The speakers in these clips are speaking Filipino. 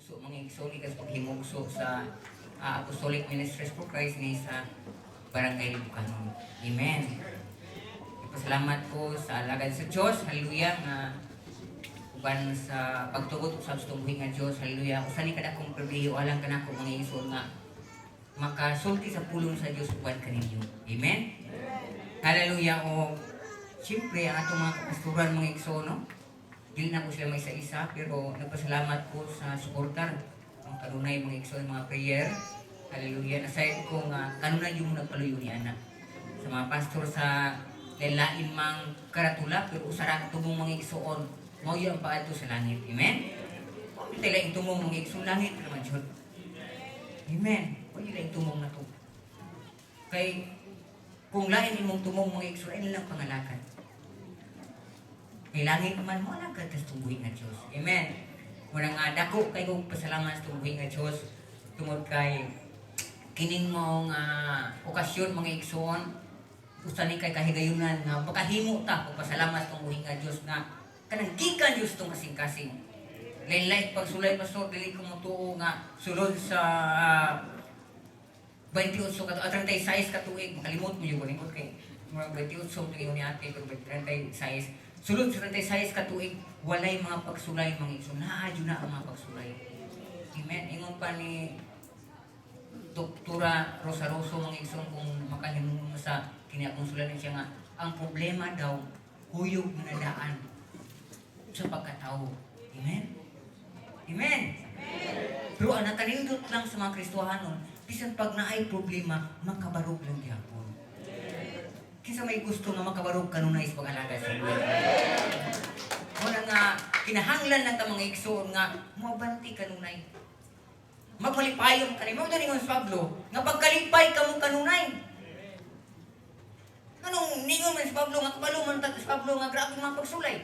himugso, mga igsoon, ikas paghimugso sa Apostolic Ministries for Christ ni sa Barangay Libukanon. Amen. Pasalamat ko sa alagad sa Diyos. Hallelujah. Nga uban sa pagtugot sa tungbuhi nga Diyos. Hallelujah. Usa ni kada kong pribilehiyo alang kanako mga igsoon nga makasulti sa pulong sa Diyos uban kaninyo. Amen. Hallelujah. O siyempre ang atong mga kapasturan mga igsoon, no? Dili na ko sila may isa-isa, pero nagpasalamat ko sa suportar ang kanunay mga igsoon, mga prayer. Hallelujah. Aside ko nga kanunay yung nagpaluyo ni anak sa mga pastor sa lain mang karatula, pero usaran tumong mga igsoon mao yung paadto sa langit. Amen. Ito lang tumong mga igsoon langit naman jud. Amen. O yun lang tumong na to. Kay kung lain imong tumong mga igsoon, ay lang pangalakan. Kay langit naman mo lang ka tas tumbuhi nga Diyos. Amen. Muna nga dako kay kong pasalamat sa tumbuhi nga Diyos tungod kay kining mong okasyon mga igsoon, usa ni kay kahigayunan nga makahimo ta og pasalamat sa tumbuhi nga Diyos nga kanang gikan Diyos tong kasing-kasing. Lain-lain pagsulay pastor dili ko motuo nga sulod sa 28 36 ka tuig makalimot mo yung kuningot kay murag 28 tuig ni ate pero 36 sulod sa 36 ka tuig walay mga pagsulay mga igsoon. Naadyo na ang mga pagsulay. Amen. Ingon pa ni Doktora Rosa Rosso mga igsoon kung makahimong sa kini akong sulatin siya nga ang problema daw huyog na daan sa pagkatao. Amen. Amen. Pero ang nakalindot lang sa mga Kristohanon, bisan pag naay problema, makabarog lang gyapon. Kinsa may gusto nga makabarog kanunay sa pag-alaga sa buhay. Muna nga kinahanglan lang ta mga igsoon nga mabanti kanunay. Magmalipayon kanay mo dali ngon Pablo, nga pagkalipay kamo kanunay. Anong ningon man si Pablo nga kabalo man ta si Pablo nga grabe mga pagsulay.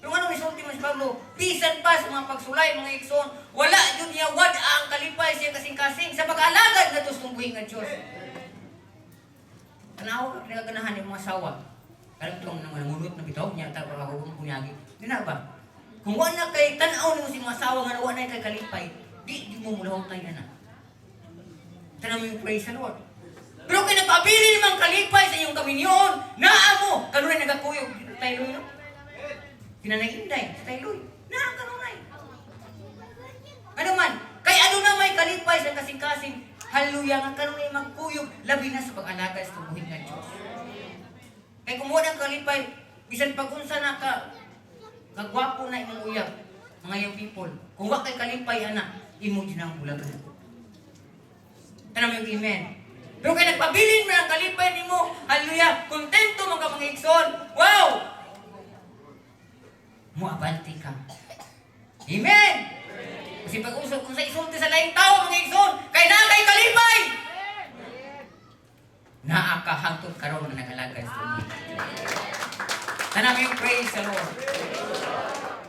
Pero ano resulti man si Pablo? Bisan pa sa mga pagsulay mga igsoon, wala jud niya wad ang kalipay siya kasing-kasing sa pag-alagad nga tus tumbuhi nga Dios. Tanaw ka ganahan ni mga asawa. Karon tong nangunot na bitaw niya ta para ko kunyagi. Dina ba? Kung wala kay tan-aw nimo si mga asawa nga wala kay kalipay, di mo mulawang tayo na. Tanang mo yung praise the Lord. Pero kung nagpabili namang kalipay sa iyong kaminyon, naa mo, kanunay nagakuyog. Tayloy, no? Tinanay inday, sa tayloy. Naa kanunay. Ano man, kay ano na may kalipay sa kasing-kasing, hallelujah, nga kanunay magkuyog, labi na sa pag-alaga sa tubuhin ng Diyos. Kaya kumuha ng kalipay, bisan pag-unsa na ka, nagwapo na imong uyab, mga young people. Kung wak kay kalipay, anak, imo din ang bulagan. Tanam yung amen. Pero kaya nagpabilin mo ng kalipay ni mo, hallelujah, kontento mo ka mga igsoon. Wow! Muabanti ka. Amen! Kasi pag-usap kung sa isulti sa laing tao, mga igsoon, kay na kay kalipay! Naakahangtod karon na nag-alaga sa inyo. Tanam yung praise the Lord.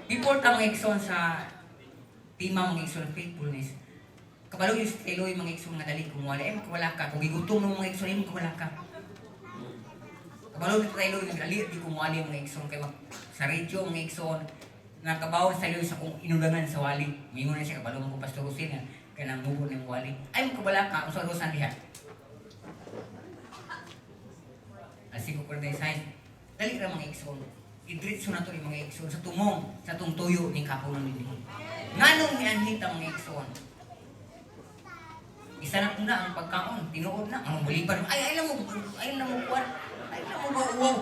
Before ta mga igsoon sa tima mga igsoon faithfulness, kabalo yung eloy mga igsoon nga dali kumuwala. Makawala ka. Kung igutom ng mga igsoon, makawala ka. Kabalo yung eloy nga dali, di kumuwala yung mga igsoon. Kaya sa radio mga igsoon, nakabawon sa eloy sa kung inudangan sa wali. Mingon na siya, kabalo mo kung Pastor Rosin, kaya namubo ng wali. Ay, makawala ka. Ang sa diha. Asing ko kung size, dali ra mga igsoon. Idritso na to yung mga igsoon sa tumong, sa itong tuyo ni kapunan nila. Nganong nianhit ang mga igsoon? Isa na na ang pagkaon, tinuod na, ang muliban. Ay lang mo kuwan. Ay lang mo wow.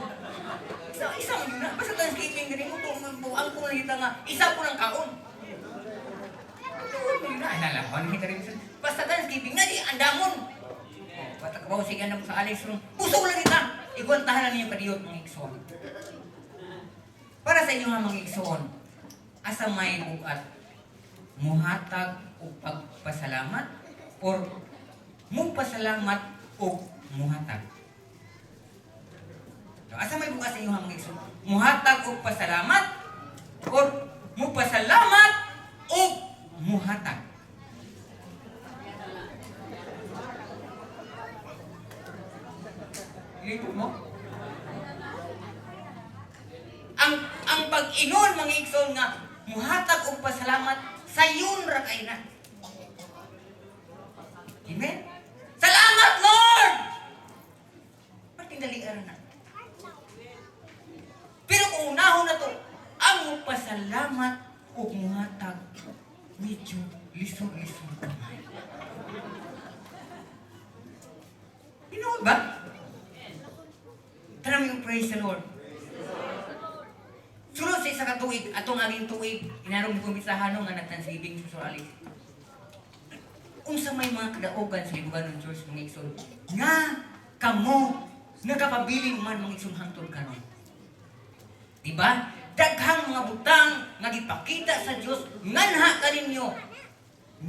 Isa mo yun na. Basta Thanksgiving, ganun mo, ang kung nakita nga, isa po ng kaon. Tuwag mo yun na. Ay nalaman, hindi ka rin. Basta Thanksgiving, nga di, andamon. Patakabaw, sige na po sa Alex room. Puso lang kita. Iguantahan na niyo kadiyot mga igsoon. Para sa inyo nga mga igsoon, asa may bukat, muhatag o pagpasalamat or mupasalamat o muhatag. So, asa may bukas sa inyo mga igsoon, muhatag o pasalamat or mupasalamat o muhatag. Ilito mo? Ang pag-inon mga igsoon nga muhatag og pasalamat sayon tatay na. Amen? Salamat, Lord! Patinalian na. Pero kung unahon na to, ang pasalamat o muhatag, medyo lisong-lisong kamay. Pinood ba? Tanang yung praise the Lord. Sunod sa isa katuig, atong aging tuig, inarong kumbisahan nga nagtansibing susualis. Unsa may mga kadaogan sa libugan ng Diyos mga igsoon, nga kamo nakapabiling man mga igsoon hangtod karon. Diba? Daghang mga butang nga gipakita sa Dios nganha kaninyo.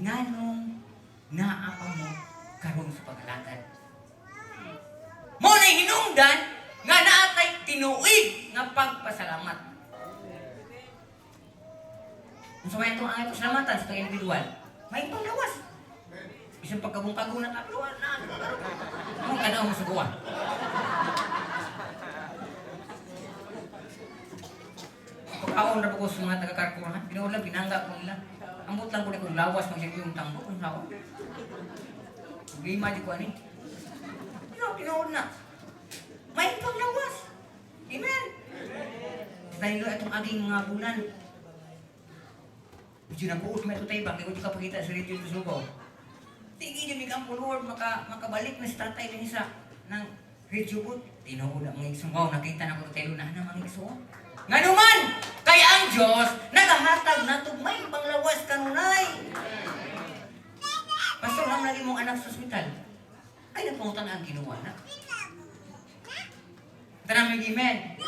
Nganong naa pa mo karon sa pag-alagad. Mo na hinungdan nga naatay tinuig nga pagpasalamat. Unsa may itong angay pasalamatan sa individual? May panglawas. Isang pagkabong-kagong na tapluan na. Anong kanaw mo sa buwan? Pagkaon na po sa mga taga-karkurahan, pinaulang, pinangga ko nila. Ambot lang ko na kung lawas, magsiyag yung tambo, kung lawas. Lima di ko ani. Pinaulang na. May panglawas. Amen. Dahil itong aging mga bulan, medyo nag-uot may ito tayo ba? Kaya ko di ka pakita sa radio sa Subaw. Tingin yung mikang po Lord, makabalik na sa tatay din isa ng radio boot. Tinood ang mga isumbaw, nakita na ko tayo na mga isumbaw. Nga naman, kaya ang Diyos, nagahatag na ito, may panglawas kanunay. Pastor, ang lagi mong anak sa ospital, ay napungutan ang ginawa na. Tanamig, amen.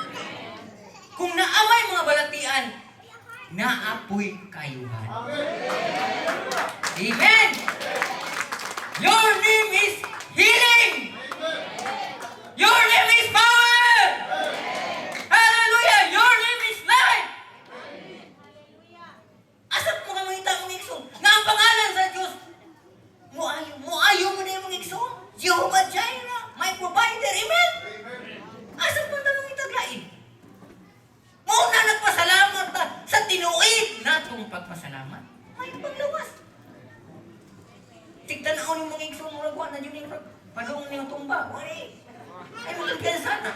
Kung naamay mga balatian, naapoy kayuhan. Amen! Your name is healing! Your name is power! Hallelujah! Your name is life! Asap mo ka mga itang ikso na ang pangalan sa Diyos, muayo mo na yung mga ikso. Jehovah Jireh, my provider. Amen? Asap mo na mga itaglain. Muna nagpasalamat ta sa tinuig na itong pagpasalamat. May paglawas. Tigtan ako ng mga ikso mo ragwan na yun yung padung niyong tumba. Wari. Ay magigyan sana.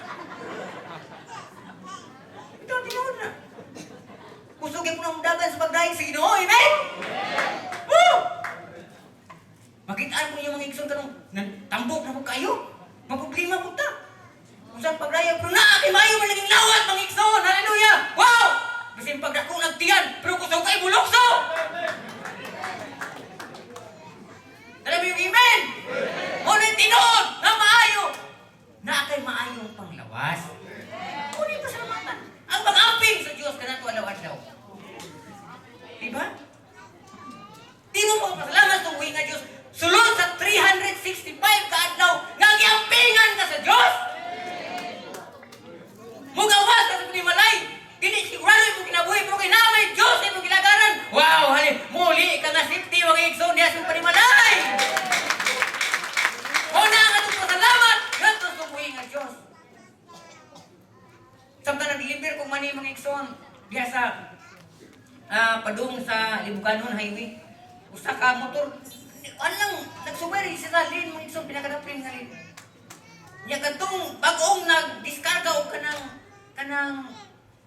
Ito tinuod na. Kusugin mo ng dagan sa pagdahig sa Ginoo. Amen? Woo! Makitaan mo yung mga ikso kanong tambok na po kayo. Maproblema po ta. Kung saan pagdayag, pero naaki mayo malaging lawat mga ikso. Hallelujah! Wow! Kasi pagdakong nagtiyan, pero kusog kayo bulokso! Alam mo yung amen? Ngunit tinood na maayo. Na kay maayong panglawas. Ngunit pasalamatan. Ang pag-amping sa Diyos ka na ito alaw-alaw. Diba? Di mo magpasalamat sa uwi nga Diyos. Sulod sa 365 ka-adlaw, nagyampingan ka sa Diyos. Mugawas ka sa panimalay. Hindi sigurado mo kinabuhi, pero kinamay Diyos ay mo ginagaran. Wow! Hali, muli ka na safety, mga igsoon niya sa panimalay. Una nga itong pasalamat, ganito sa buhay nga Diyos. Samtang nag-deliver kong mani mga igsoon, diya sa padung sa Libuganon Highway. Usa ka motor, anong nagsumari sa lane mga igsoon, pinakadapin nga lane. Niya katong bagong nag-diskarga o kanang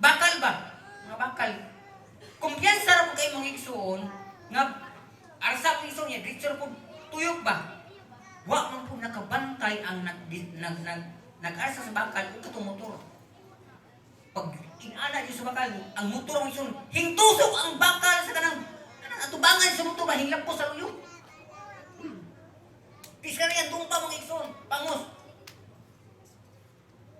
bakal ba? Mga bakal. Kumpiyansa ra po kayo mga igsoon, nga arsa po igsoon niya, dito po tuyok ba? Wa man po nakabantay ang nag-arsa sa bakal o katong motor. Pag inala niyo sa bakal, ang motor ang igsoon, hingtusok ang bakal sa kanang atubangan sa motor ba, hinglap po sa luyo. Piskara yan, tumpa mga igsoon, pangos.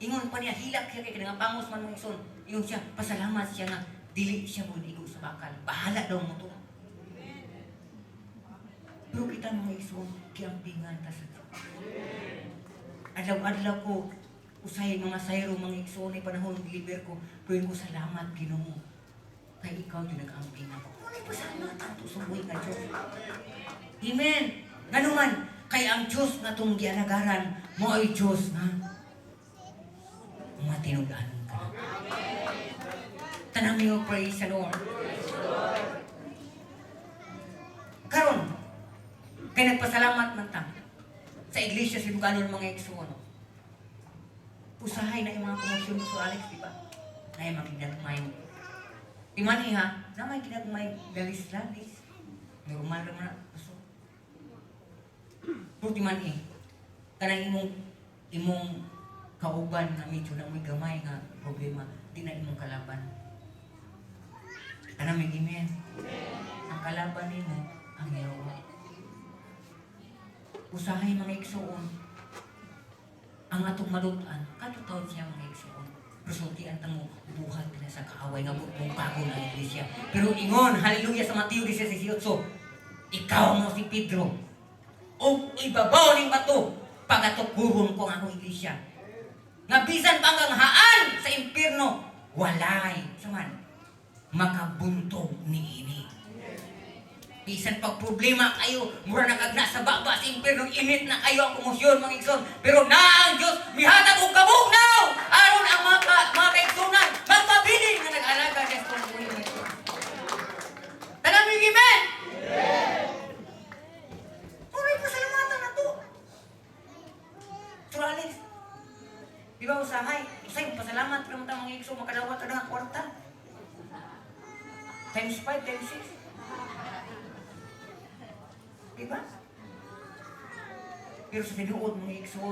Ingon pa niya, hilak siya kay kanang pangos man mga igsoon. Ingon siya, pasalamat siya nga, dili siya mo ligo sa bakal. Bahala daw mo to. Pero kita mga igsoon, kiampingan ta sa Diyos. Adlaw-adlaw ko, usay mga sayro, mga igsoon, ay panahon deliver ko, pero ko salamat, Ginoo. Kay ikaw yung nag-ampingan ko. Ano yung pasalamat ang tusubuhin nga Diyos? Amen! Ganuman, kay ang Diyos na itong gianagaran, mo ay Diyos na mga tinugaan ka. Tanang niyo, praise the Lord. Kaya nagpasalamat man ta sa iglesia sa Ilocano ng mga igsoon. Usahay na yung mga promosyon ko sa Alex, di ba? Na yung mga ginagmay. Imani ha, na may ginagmay lalis-lalis. Normal naman na. Pero di man kanang imong kauban na medyo na may gamay nga problema, di na imong kalaban. Kanang may gimen. Ang kalaban nimo ang Ginoo. Usahay mga igsoon. Ang atong malutan, katutaw siya mga igsoon. Resultian tamo buhat na sa kaaway nga bukong kago ng iglesia. Pero ingon, hallelujah sa Mateo 16:18. Ikaw mo si Pedro. O ibabaw ning bato pagatukuron ko ang akong iglesia. Nga bisan pa hanggang haan sa impierno, walay saman makabuntog niini. Bisan pag problema kayo, mura nakagna sa baba sa impierno, init na kayo ang komosyon mga igsoon. Pero na ang Diyos mihatag og kabugnaw aron ang mga kaigsunan magpabilin nga nag-alaga sa komosyon. Tanang mga amen. Alex, di ba usahay? Usay, pasalamat ka mga igso, makadawat ka ng kwarta. Times 5, times 6. Di ba? Pero sa tinuod mga igso,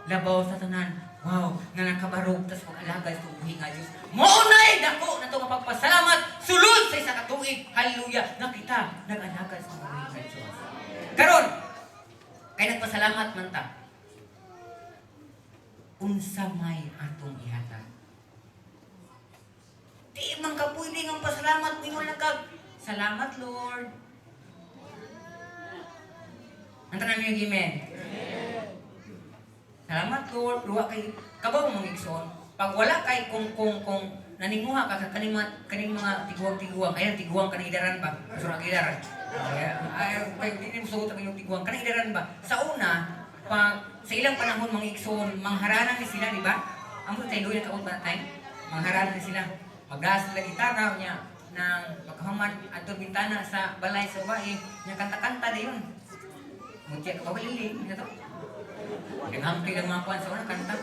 labaw sa tanan, wow, nga nakabarog, tas mag-alaga sa tubuhi nga Diyos. Maunay, dako na ito mapagpasalamat, sulod sa isa katuig, hallelujah, na kita nag-alaga sa tubuhi nga Diyos. Karon, kaya nagpasalamat man ta. Unsa may atong ihatag. Di man ka pwede ng pasalamat ningon lang kag salamat Lord. Anta na niyo amen. Salamat Lord, luwa kay kabaw mong igsoon. Pag wala kay kung naninguha ka kaning mga tiguang ayan tiguang kanang idaran ba? Surang idaran. Ay hindi mo sugot ang tiguang kanang idaran ba? Sa una sa ilang panahon mga igsoon, mangharanan ni sila, di ba? Amo tayo doon kaot ba tayo? Mangharanan ni sila. Magdas sila gitara niya ng pagkahaman at bintana sa balay sa bahay, niya kanta-kanta na yun. Mutya ka pawalili, niya to. Naghampi ng mga kuwan sa una, kanta.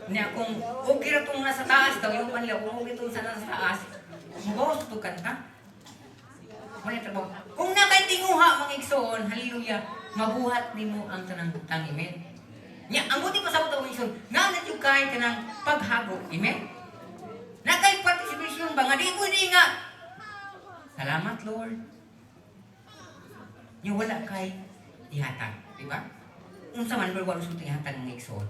Niya kung okay na itong nasa taas daw, yung panila, kung okay itong nasa taas, magawas ito kanta. Kung nakaitinguha mga igsoon, hallelujah, mabuhat nimo ang tanang amen. Nya ang buti pa sa utang igsoon, nga yung kay kanang paghago, amen. Na kay participation ba nga di pwede nga. Salamat Lord. Nya wala kay ihatag, di ba? Unsa man wala sa ihatag ng igsoon.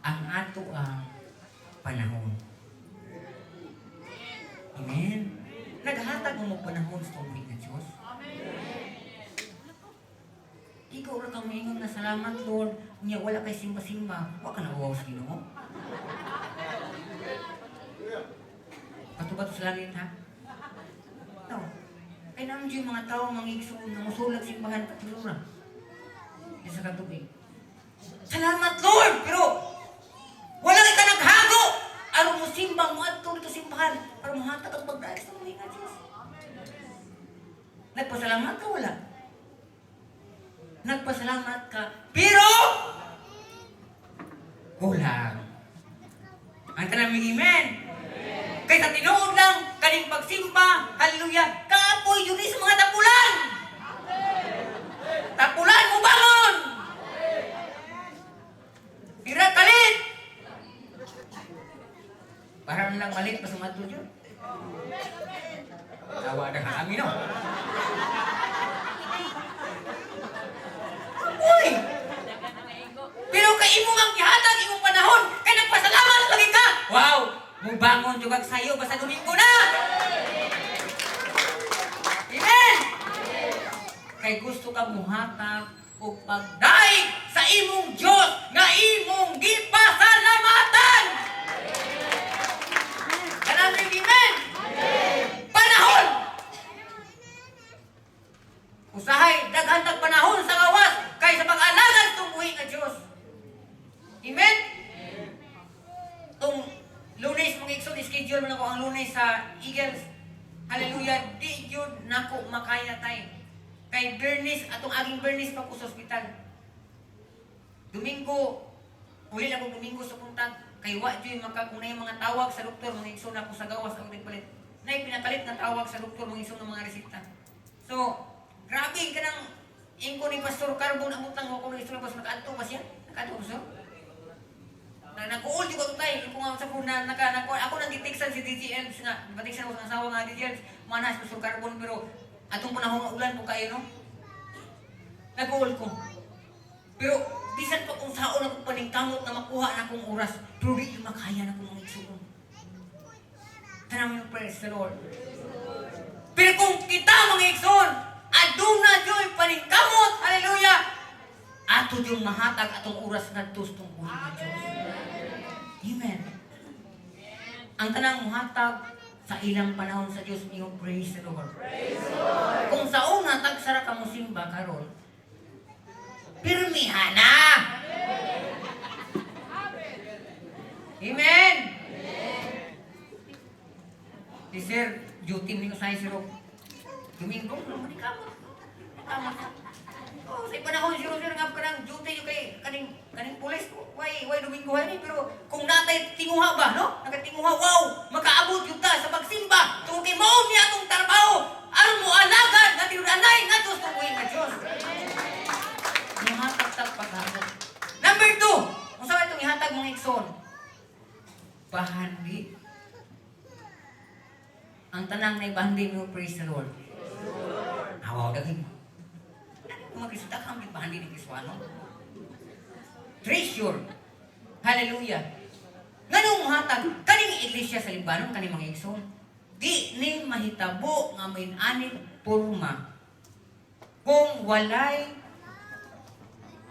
Ang ato ang panahon. Amen. Naghatag mo panahon sa tubig ng Diyos. Ikaw ra kang maingon na salamat Lord, niya wala kay simba-simba, wa ka na uwaw sa Ginoo. Patubat sa langit ha? No. Kaya naman yung mga tao, mga igsoon, na musulag simbahan patulura. Sa katubig. Salamat Lord! Pero wala ka naghago! Aron mo simba mo at tulad sa simbahan para mahatag at pagdahil sa mga Diyos. Nagpasalamat ka wala? Nagpasalamat ka, pero kulang. Ang tanang amen. Kaya sa tinuod lang, kaning pagsimba, hallelujah, kaapoy yun sa mga tapulan. Tapulan mo bangon! Tira kalit! Parang lang malit pa sa matulog yun. Tawa na kami no. Uy! Pero kay imo ang gihatag imong panahon, kay nagpasalamat lagi ka. Wow! Mubangon jud kag sayo basta Domingo na. Amen. Kay gusto ka muhatag og pagdaig sa imong Dios nga imong gipasalamatan. Kanang amen. Panahon. Usahay daghan tag panahon sa gawas kay sa pag-alagad tungguhi nga Dios. Amen. Tung Lunes mga igsoon, schedule man ako ang Lunes sa Eagles. Hallelujah, di yun nako makaya tay. Kay Bernice, atong aging Bernice pa ko sa ospital. Domingo, uli lang ko Domingo sa puntag. Kay Wadjoy, kung na yung mga tawag sa doktor, mga igsoon ako sa gawas, ang nagpalit. Na yung pinakalit na tawag sa doktor, mga igsoon ng mga resita. So, grabe ka ng ingko ni Pastor Carbon, ang utang mo ko ng igsoon, Pastor, nakaadto ba siya? Nakaadto ba siya? Nag-uol juga ito tayo. Kung nga sa kuna, ako nang gitiksan si DGL, nga, batiksan ako sa asawa nga DGL, manas, Pastor Carbon, pero atong panahon nga ulan po kayo, no? Nag-uol ko. Pero, bisan pa kung saon ako paningkamot na makuha na akong oras, pero di makaya na akong mga igsoon. Tanang yung praise the Lord. Pero kung kita mga igsoon, aduna joy paningkamot, hallelujah, ato yung mahatag atong oras na tustong buhay ng Diyos. Amen. Ang tanang muhatag sa ilang panahon sa Diyos niyo, praise the Lord. Praise the Lord. Kung sa una, tagsara ka mo simba karon, pirmihan na. Amen. Di sir, duty mo sa isiro. Domingo, naman ikaw. Oh, sa panahon sir nga ka ng duty yung kaning pulis. Why Domingo ay ni? Pero kung natay tinguha ba, no? Nakatinguha, wow! Makaabot yun ta sa pagsimba. Tungkol kay maon niya atong trabaho. Aron mo alagad na tinudanay nga Diyos ng buhay na Diyos. Ihatag paghabot. Number 2, kung saan itong ihatag mga ikson? Bahandi. Ang tanang na ibahandi mo, praise the Lord. Hawaw daging. Kung mag-isda ka, may bahandi ng Kiswano. Treasure. Hallelujah. Nganong hatag? Kaning iglesia sa Libanon, kaning mga ikson. Di ning mahitabo nga may anib purma. Kung walay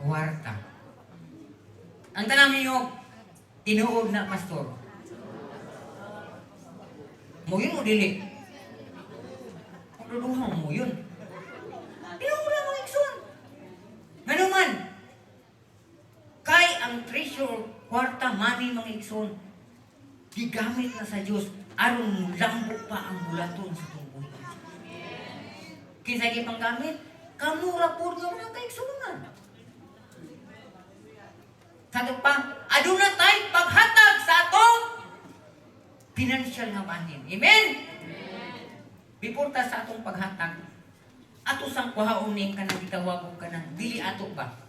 kwarta. Ang tanang niyo, tinuod na pastor. Mo yun o dili? Kung duduha mo yun. Tinuod na mga ikson. Ngano man? Kay ang treasure, kwarta, money mga ikson, gigamit na sa Diyos, aron lambo pa ang bulaton sa tubuhay. Kinsa gipang gamit? Kamura po nga mga kaigsunan. Sa ito pa, aduna tayo paghatag sa atong financial nga bahin. Amen? Before ta sa atong paghatag, ato sang kuhaunin ka nang gitawag ka ng dili ato ba?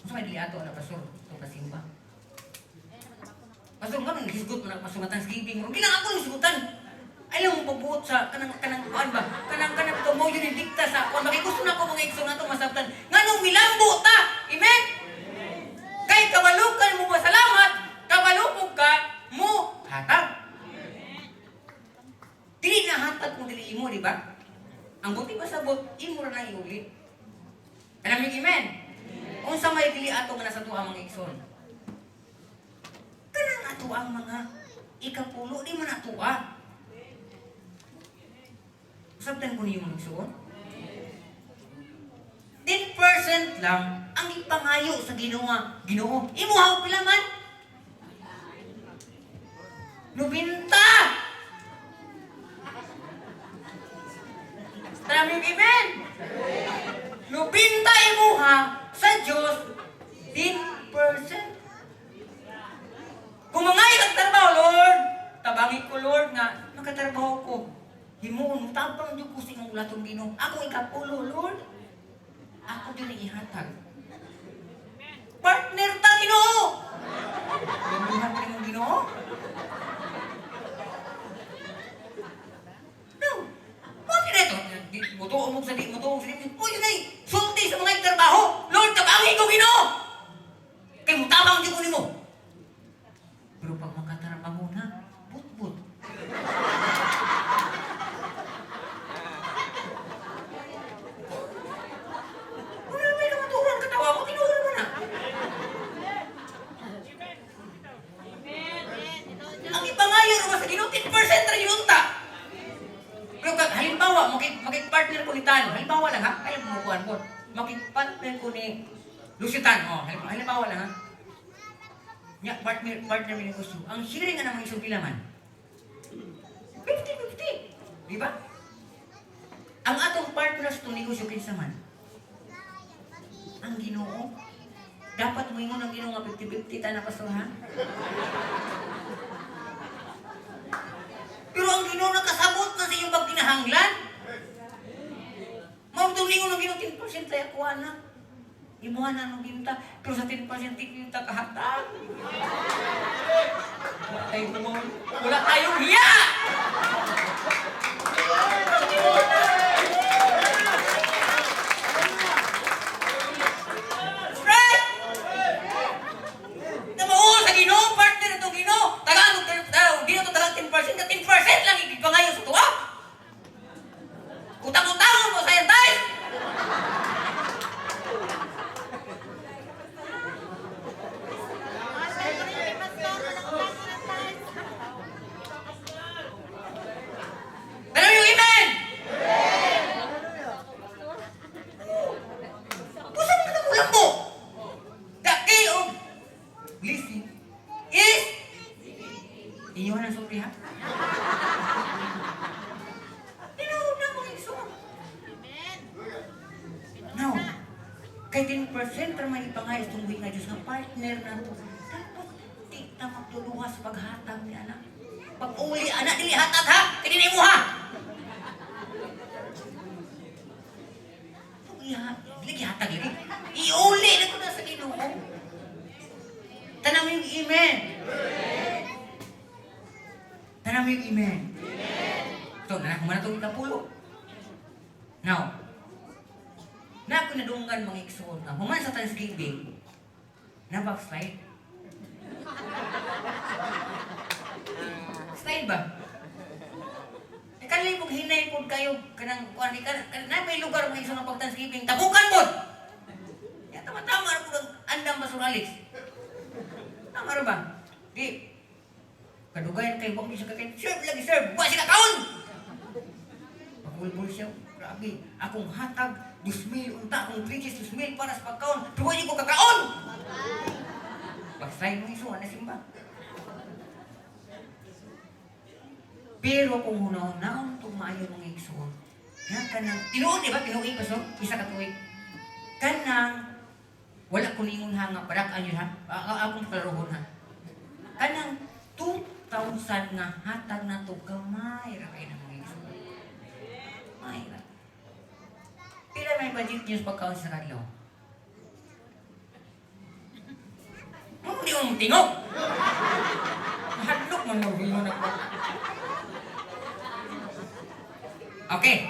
Masa may dili ato na pastor? Ito kasimba. Pastor, nga nang hisgot mo na pasungatan sa gibing mo. Kailangan ako ng hisgutan. Alam mo pagbuot sa kanang kuan ba? Kanang tumo yun yung dikta sa kuan. Bakit gusto na ko mga ikso na itong masabtan. Nga nung milambo ta. Amen? Kay kabalukan mo pasalamat, kabalupog ka mo hatag. Dili na hatag kung dili imo, di ba? Ang buti ba sabot, imo na iuli. Alam niyo, amen? Kung sa may dili ato nga nasa tuwa mga ikson. Kanang ato ang mga ikapulo, di man atuwa. Sabtan ko niyo mga ikson? 10% lang ang ipangayo sa Ginoo. Imo haw pila man? 90. Maraming amen. 90 imuha sa Diyos 10%. Kung mga ikagtrabaho, Lord, tabangi ko, Lord, nga nakatrabaho ko. Himuon, tabang Diyos ko sa inyong ulatong Ginoo. Ako ikapulo, Lord. Ako din ihatag. Partner ta, Ginoo! Lumuhan pa rin yung Ginoo? No. Bakit ito? Mutuong mo sa di, mutuong sa di. O yun ay, sulti sa mga trabaho. Lord, tabangi ko, Ginoo! Kaya mutabang Diyos ko ni mo. Pero pag makatrabaho na, but-but. Ang ipangayon mo sa Ginoo 10% ra yunta. Pero kag halimbawa makik-partner ko ni Tan, halimbawa lang ha, ay mo kuan po. Makik-partner ko ni Lucitan, halimbawa lang ha. Nya partner mi ni gusto. Ang sharing nga naman isang pila man. 50-50. Di ba? Ang atong partners itong negosyo kinsa man. Ang Ginoo. Dapat mo ingon ang Ginoo nga 50-50 ta na pastor ha. Pero ang Ginoo nakasabot na sa iyong pagkinahanglan. Mao itong ingon ang Ginoo 10% tayo kuha na. Imuha na nung ginta, pero sa 10% kita kahatag. Wala tayong hiya! Right? Namao sa Ginoo, partner itong Ginoo. Tagalog, Ginoo ito tagang 10%, na 10% lang ikipangayon sa tuwa. Utang-utangan mo sa yantay! Kay 10% ramay ipangayos tungguin nga Diyos nga partner na to. Dapat di na magtuluha sa paghatag ni anak. Pag-uli, anak, dili hatag ha! Kinini mo ha! Dili hatag lagi. Iuli na ko na sa Ginoo. Tanam yung amen. Tanam yung amen. So, nakumana itong ikapulo. Now, na ako nadunggan mga iksoon na human sa Thanksgiving na backslide. Slide ba? Kanilay kong hinay po kayo kanang kuhan na may lugar mga iksoon na pag Thanksgiving tabukan mo! Yan tama-tama na po ng andang basuralis. Tama rin ba? Di. Kadugayan kayo bang isa kakay serve lagi serve. Buwa siya kakaon! Pagulbul siya. Grabe. Akong hatag 2,000 unta akong bridges 2,000 para sa pagkaon. Pero hindi ko kakaon! Pagsay mo iso, na simba. Pero kung hunaw-hunaw itong maayo mga iso, na kanang, tinuod, di ba? Tinuod pa so? Isa ka tuwig. Kanang, wala ko ningon hanga, parakaan yun ha? Akong klarohon ha? Kanang, 2,000 nga hatag na ito, gamay ra kayo ng mga iso. May ra. Pila may budget niyo sa pagkaon sa kadlaw? Hindi mo tingog! Mahadlok man mo na ko. Okay.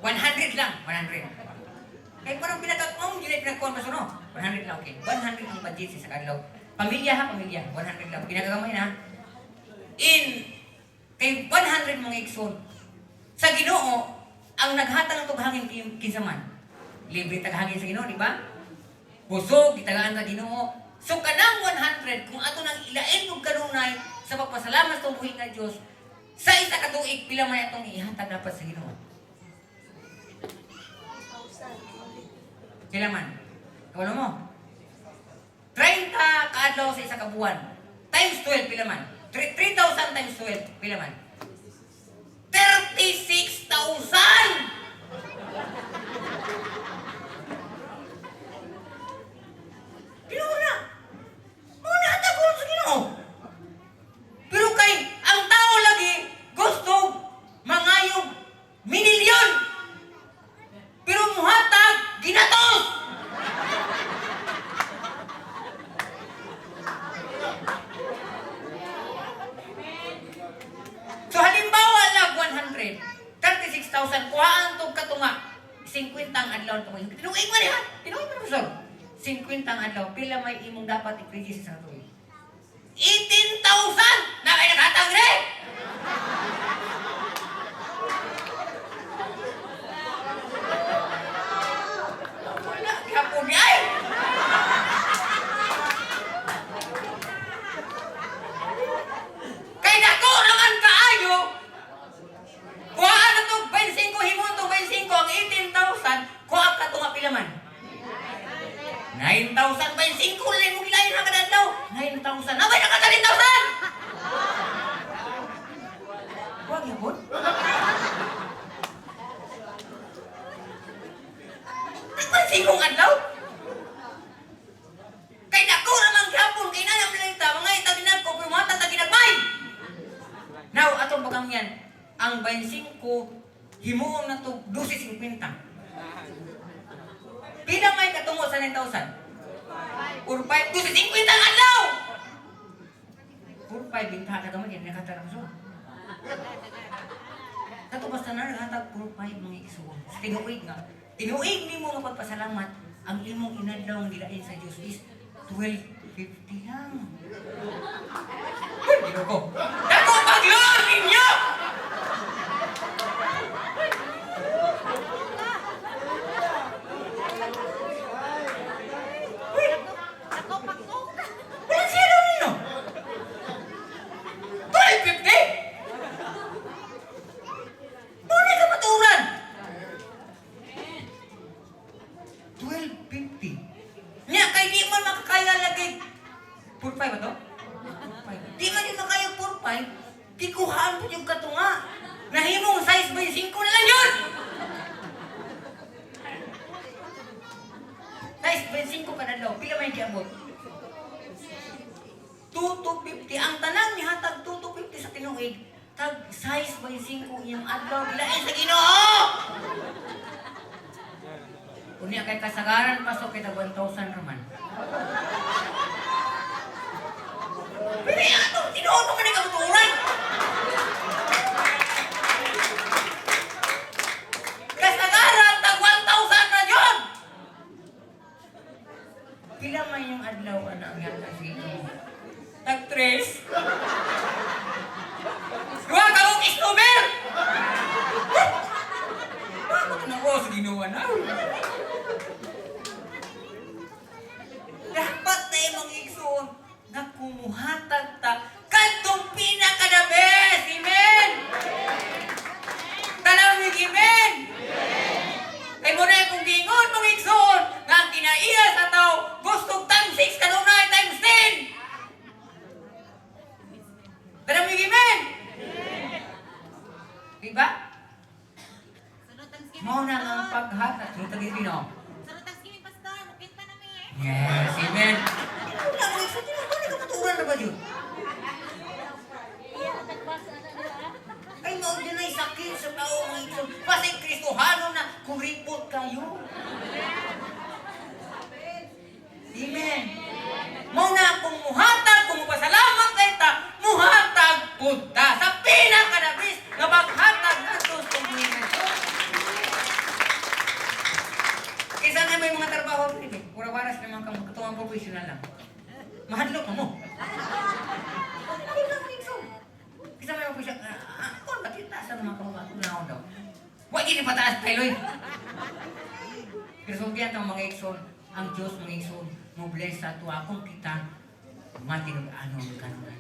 100 lang. 100. Kaya parang pinagkakong, hindi na pinagkuhan pa no? 100 lang, okay. 100 ang budget sa kadlaw. Pamilya ha, pamilya. 100 lang. Pinagagamay na. Kay 100 mga ikson. Sa Ginoo, ang naghatag ng tughangin kinsaman. Libre taghangin sa Ginoo, di ba? Busog, itagaan sa Ginoo. So kanang 100, kung ato nang ilain og kanunay sa pagpasalamat sa buhi nga Dios, sa isa ka tuig pila man atong ihatag dapat sa Ginoo. Pila man? Kawalo mo? 30 kaadlaw sa isa ka buwan. Times 12 pila man? 3,000 times 12 pila man? 36,000! Ginoo na! Muna ata ko sa Ginoo! Pero kay, ang tao lagi gusto mangayog minilyon! Pero muhatag ginatos! So halimbawa lang 100, 36,000, kuhaan itong katunga, 50 ang adlaw ito. Tinuig mo niya, tinuig mo na sir. 50 ang adlaw, pila may imong dapat i-credit sa tuig? 18,000! Na kayo nakatag rin! Wala, kapon niya eh! Kay dako naman kaayo, kuhaan na ito, 25, himo ito 25, ang 18,000, kuhaan ka ito nga pila man? 9,000, 25, ulit mo gilayin na kadadlaw. 9,000, nabay na ka 10,000! Huwag yan po. himuon na to 12.50. Pila may katungo sa 9,000? Or 5, 12.50 ang adlaw! Or 5, bintahan ka naman, yan nakatarang so. Kato basta na naghatag or 5 mga igsoon. Tinuig nga. Tinuig ni mo nga pagpasalamat, ang imong inadlaw ang gilain sa Diyos is 12.50 lang. Dino ko. Dako pagloon ninyo! Walang siya daw ninyo! 12.50! Muna ka maturan! 12.50. Nya, kay di man makakaya lagi. 4.5 ba to? 4.5. Di man din makaya 4.5. Tikuhaan po yung katunga. Nahimong size 25 na lang yun! Size 25 ka na daw. Pila may diabot? 2,250. Ang tanang ni hatag 2,250 sa tinuig. Tag size 25 yung adlaw. Bilain sa Ginoo! Unya kay kasagaran pasok kita 1,000 naman. Pero ato, tinuod mo ka na kabuturan! Kasagaran, tag 1,000 na yun! Pila man yung adlaw na ang yata sino? Tag 3. Dua ka mong istuber! Bakit na ko sa ginawa na? Dapat na yung igsoon na kumuhatag ta kadtong pinaka-the best! Amen! Tanaw niyo, amen! Kay mo na yung gingon mong igsoon nga ang kinaiya sa tao gusto times 6 kanunay times 10! Tanaw niyo, amen! Diba? Mau na ang paghatag. Sunod ang ipino. Yes, amen. Wala mo isa din. Wala ka maturan na ba yun? Ay, mau din ay sakit sa tao ng ito. Kasi Kristohano na kung report kayo. Amen. Mau na akong muhatag, kung pasalamat kayo ta, muhatag punta sa pinaka-nabis na paghatag na ito sa mga ito. Kaysa na may mga trabaho, pura-waras naman kang katawang professional lang. Mahadlok ka mo. Ay lang, Nixon. Kaysa may mga professional, kung batita sa mga kamagatunaw daw. Huwag yun ipataas tayo, Lloyd. Pero sabihan ng mga Nixon, ang Diyos mga Nixon, mo bless sa ito akong kita, matinog-anong kanunan.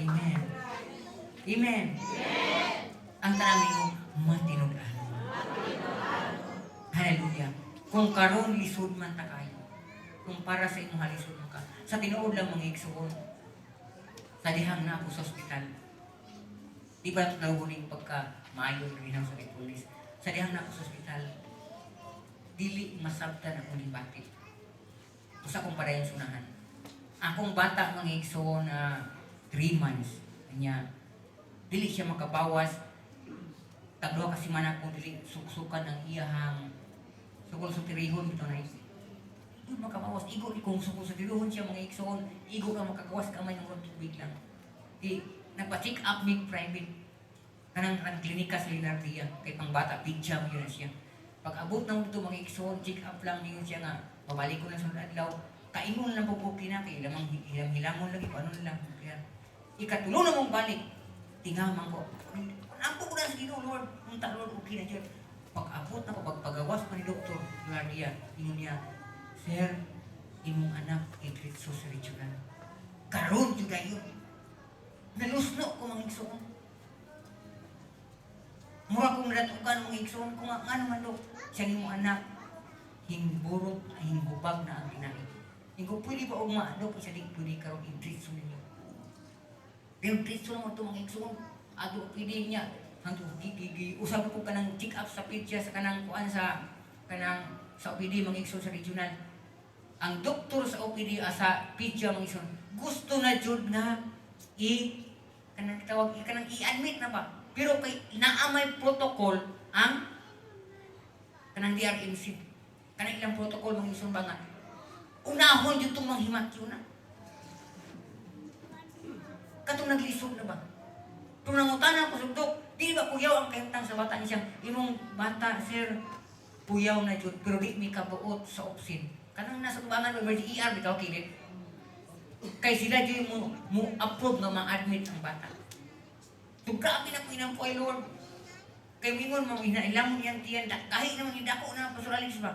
Amen. Amen. Ang tanaming mo, matinog-anong. Hallelujah. Kung karon lisod man ta kayo, kung para sa imong halisod mo ka, sa tinuod lang mga igsoon, sa dihang na ako sa ospital, di ba nahuling pagka maayo rin sa pulis, sa dihang na ako sa ospital, dili masabtan ako ni Bati. Usa kong para yung sunahan. Akong bata mga igsoon na 3 months, kanya, dili siya makabawas, taglo kasi man ako dili suksukan ng iyahang sukol sa tirihon ito na isi. Igo makabawas, igo kung sukol sa tirihon siya mga igsoon, igo ka makagawas kamay ng tubig lang. Di, nagpa-check up ni private. Kanang klinika sa Linardia, kay pang bata, big jam yun na siya. Pag abot na ito mga igsoon, check up lang niyo siya nga, babalik ko na sa adlaw, kaingon lang pag-okay na, kay hilang-hilangon lagi, kung ano lang. Kaya, ikatulo na mong balik, tingamang ko. Ako ko na sa Ginoo, Lord, unta Lord, okay na dyan. Pag-abot na ko, pagpagawas pa ni Dr. Guardia, ingon niya, Sir, imong anak, i-treat sa regional. Karoon yun kayo. Nalusno ko mga igsoon. Mura kong natukan mga igsoon ko nga naman do, siya imong anak, hingburot, hingbubag na ang kinain. Hinggo, pwede ba ugma, do, siya di pwede karoon i-treat sa ninyo. I-treat sa mga ito mga igsoon. Ado pwede niya hangtod gigi usab ko kanang check up sa pizza sa kanang kuan sa kanang sa OPD mga igsoon sa regional. Ang doktor sa OPD sa pizza mga igsoon gusto na jud na kanang tawag kanang i-admit na ba Pero kay naamay protocol ang kanang DRMC. Kanang ilang protocol mga isumbangan. Unahon yung itong mga himatyo na. Katong naglisod na ba? Kung nangutanan ko sugdok, di ba puyaw ang kahimtang sa bata niya? Imong bata, sir, puyaw na jud pero di mi kabuot sa opsin. Kanang nasa tumbangan mo emergency ER bitaw kilit. Kay sila jud mo approve nga ma-admit ang bata. So grabe na pinang ko ay Lord. Kay mingon mo ilang mo yang tiyan kahit naman idako na Pastor Alex ba.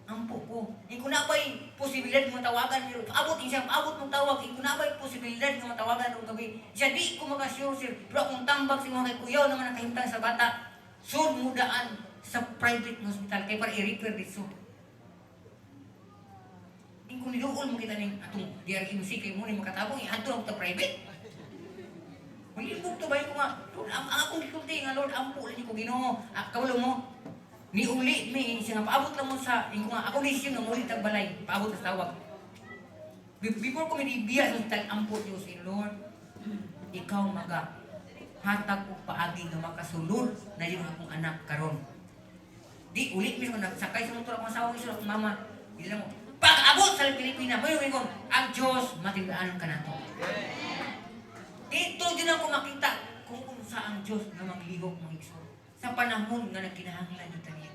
Ampo ko. Iko na ba'y posibilidad mo tawagan niyo? Paabot siya, paabot mong tawag. Iko na ba'y posibilidad nga matawagan ng gabi? Siya di ko makasure sir. Pero kung tambak si mga kay kuyaw naman nakahimtang sa bata, sure mo daan sa private hospital kay para i-refer dito. Kung niluol mo kita ng atong DRMC kay mo ni makatabong iadto ang ta private. Malibog to ba ko nga? Lord, ang akong gikulti nga Lord, ampo lang ko Ginoo. Kawalo mo. Ni uli mi siya nga paabot lang mo sa ko nga ako ni siya nga muli tag balay, paabot sa tawag. Before ko minibiya sa hospital ampo Dios Lord. Ikaw maga hatag ko paagi nga makasulod na yung akong anak karon. Di uli mi ko nagsakay sa motor akong asawa ko mama. Dili mo pag-abot sa Pilipinas, mayo ko ang Dios matindaan ka nato. Dito din ako makita kung unsa ang Dios nga maglihok mga igsoon sa panahon nga nagkinahanglan dito niya.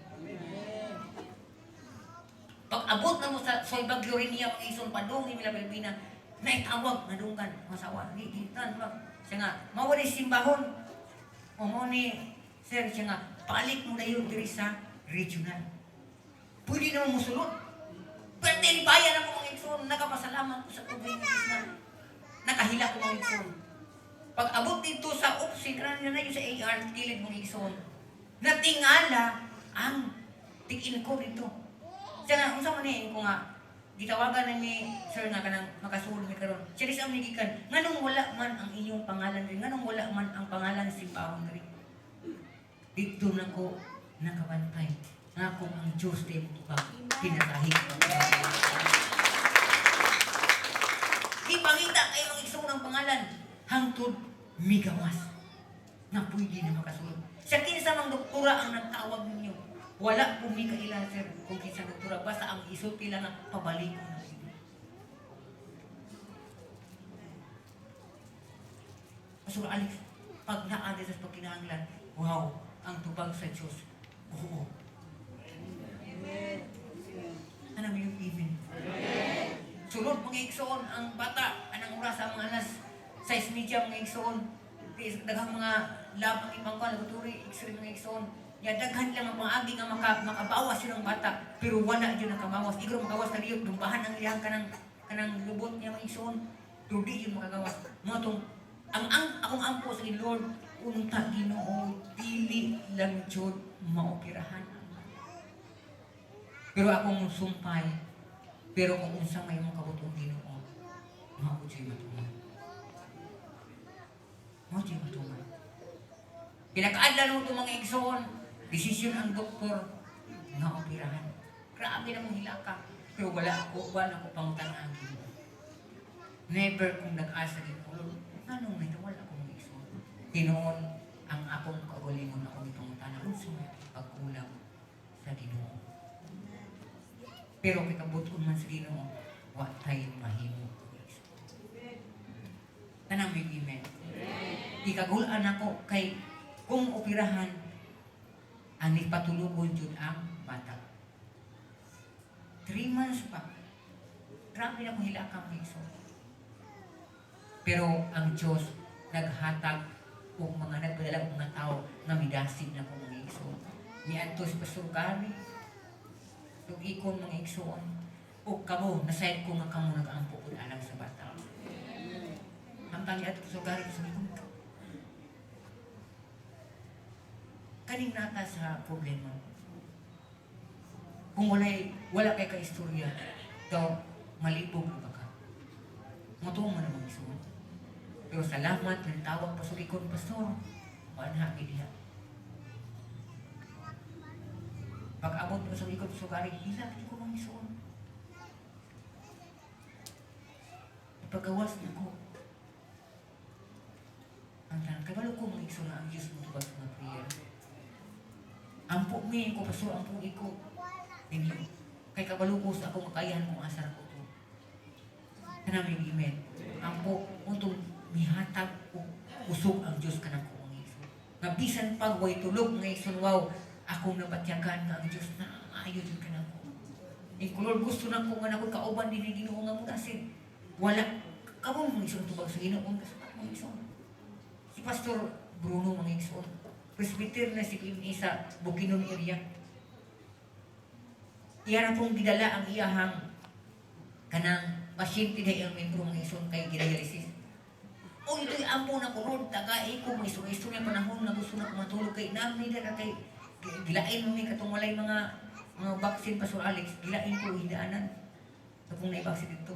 Pag-abot na mo sa soy bagyo rin niya mga igsoon padong ni Mila Pilipina, naitawag nga dunggan masawa ni gitan ba. Siya nga mawali simbahon. O mo ni sir siya nga palik mo dayon diri sa regional. Pwede na mo musulod. Pero tinibayan ako mga igsoon, nagapasalamat ko sa tubig na nakahila ko mga igsoon. Pag abot dito sa opsin, na yun sa AR, kilid mga igsoon, natingala ang tigin ko dito. Siya nga, unsa man ko nga, gitawagan na ni sir nga kanang makasulod mi karon. Siya sa aming gikan, nganong wala man ang inyong pangalan rin, nganong wala man ang pangalan si Paon rin. Dito na ko nakabantay. Nga kung ang Diyos din ba pinatahig. Ipangita kayo ng isang ng pangalan hangtod migawas na pwede na makasulod. Sa kinsa mang doktora ang nagtawag ninyo, wala po mi kailan sir kung kinsa doktora basta ang isulti lang ang pabalik ko na sila. Pastor Alex, pag naada sa pagkinahanglan, wow, ang tubag sa Diyos. Oo. Ano mo yung even? Sulod mga igsoon ang bata, anang oras ang mga alas 6:30 mga igsoon. Daghang mga lab ang ibang kan, laboratory, x-ray mga igsoon. Ya daghan lang ang mga agi nga makabawas yun ang bata, pero wala yun nakabawas. Igro makabawas na riyo, dumpahan ang iyang kanang lubot niya mga igsoon. Pero di yun makagawas. Mga tong, akong ampo sa Lord, unta Ginoo, dili lang jud maoperahan. Pero akong sumpay, pero kung unsang may mga kabutong Ginoo, maujoy matungan. Maujoy matungan. Pinakaadlan mo itong mga igsoon, desisyon ang doktor, nga operahan. Grabe namang hilaka. Pero wala ako pangutangan ang Ginoo. Never kong nag-asa Ginoo, anong may wala akong igsoon. Tinoon ang akong kaugalingon akong ipangutangan, unsang pagkulang sa Ginoo. Pero kikabuton man sa Ginoo, wa tayo mahimo. Tanang may amen. Ikagulan ako kay kung operahan, ang ipatulugon jud ang bata. 3 months pa. Grabe na kung hilakang miso. Pero ang Diyos naghatag o mga nagpadala mga tao na midasin na kung mga iso. Niadto si Pastor Gary, yung ikon mga igsoon, o kamo, nasayad ko nga kamo nag-ampo ko alang sa bata. Hamtang niya ito sa galing sa likod. Kaning nata sa problema. Kung wala kay ka-istorya, daw malibog ba ka? Matuong mo namang igsoon. Pero salamat, nagtawag pa sa likod, Pastor. Maanhabi niya. Pag-abot mo sa likod sa gari, hilap ko mga isuon. Ipagawas na ko. Ang tanong, kay balo ko mga igsoon na ang Diyos mo tubag sa mga prayer. Ampo mi ko pastor, ampo iko. Ninyo. Kay kabalo ko sa akong kakayahan kung asar ko to. Kanang amen. Ampo untong mihatag ko usog ang Diyos kanang ko mga igsoon. Nga bisan pag way tulog mga igsoon, wow, akong nabatyagan nga ang Diyos na maayo din kanang ko. Lord, gusto na ko nga na ko kauban din ni Ginoo nga mo nasin. Wala kamo mga igsoon tubag sa Ginoo nga sa mga igsoon. Si Pastor Bruno mga igsoon, presbyter na si Kim Isa, Bukidnon area. Iya na pong gidala ang iyahang kanang pasyente na iyang membro mga igsoon kay gidayalisis. O ito'y ampo na ko Lord, tagai ko mga igsoon niya panahon na gusto na kumatulog kay namin na kay gilain mo may katong walay mga vaccine Pastor Alex, gilain ko hidaanan. So kung naibaksin dito.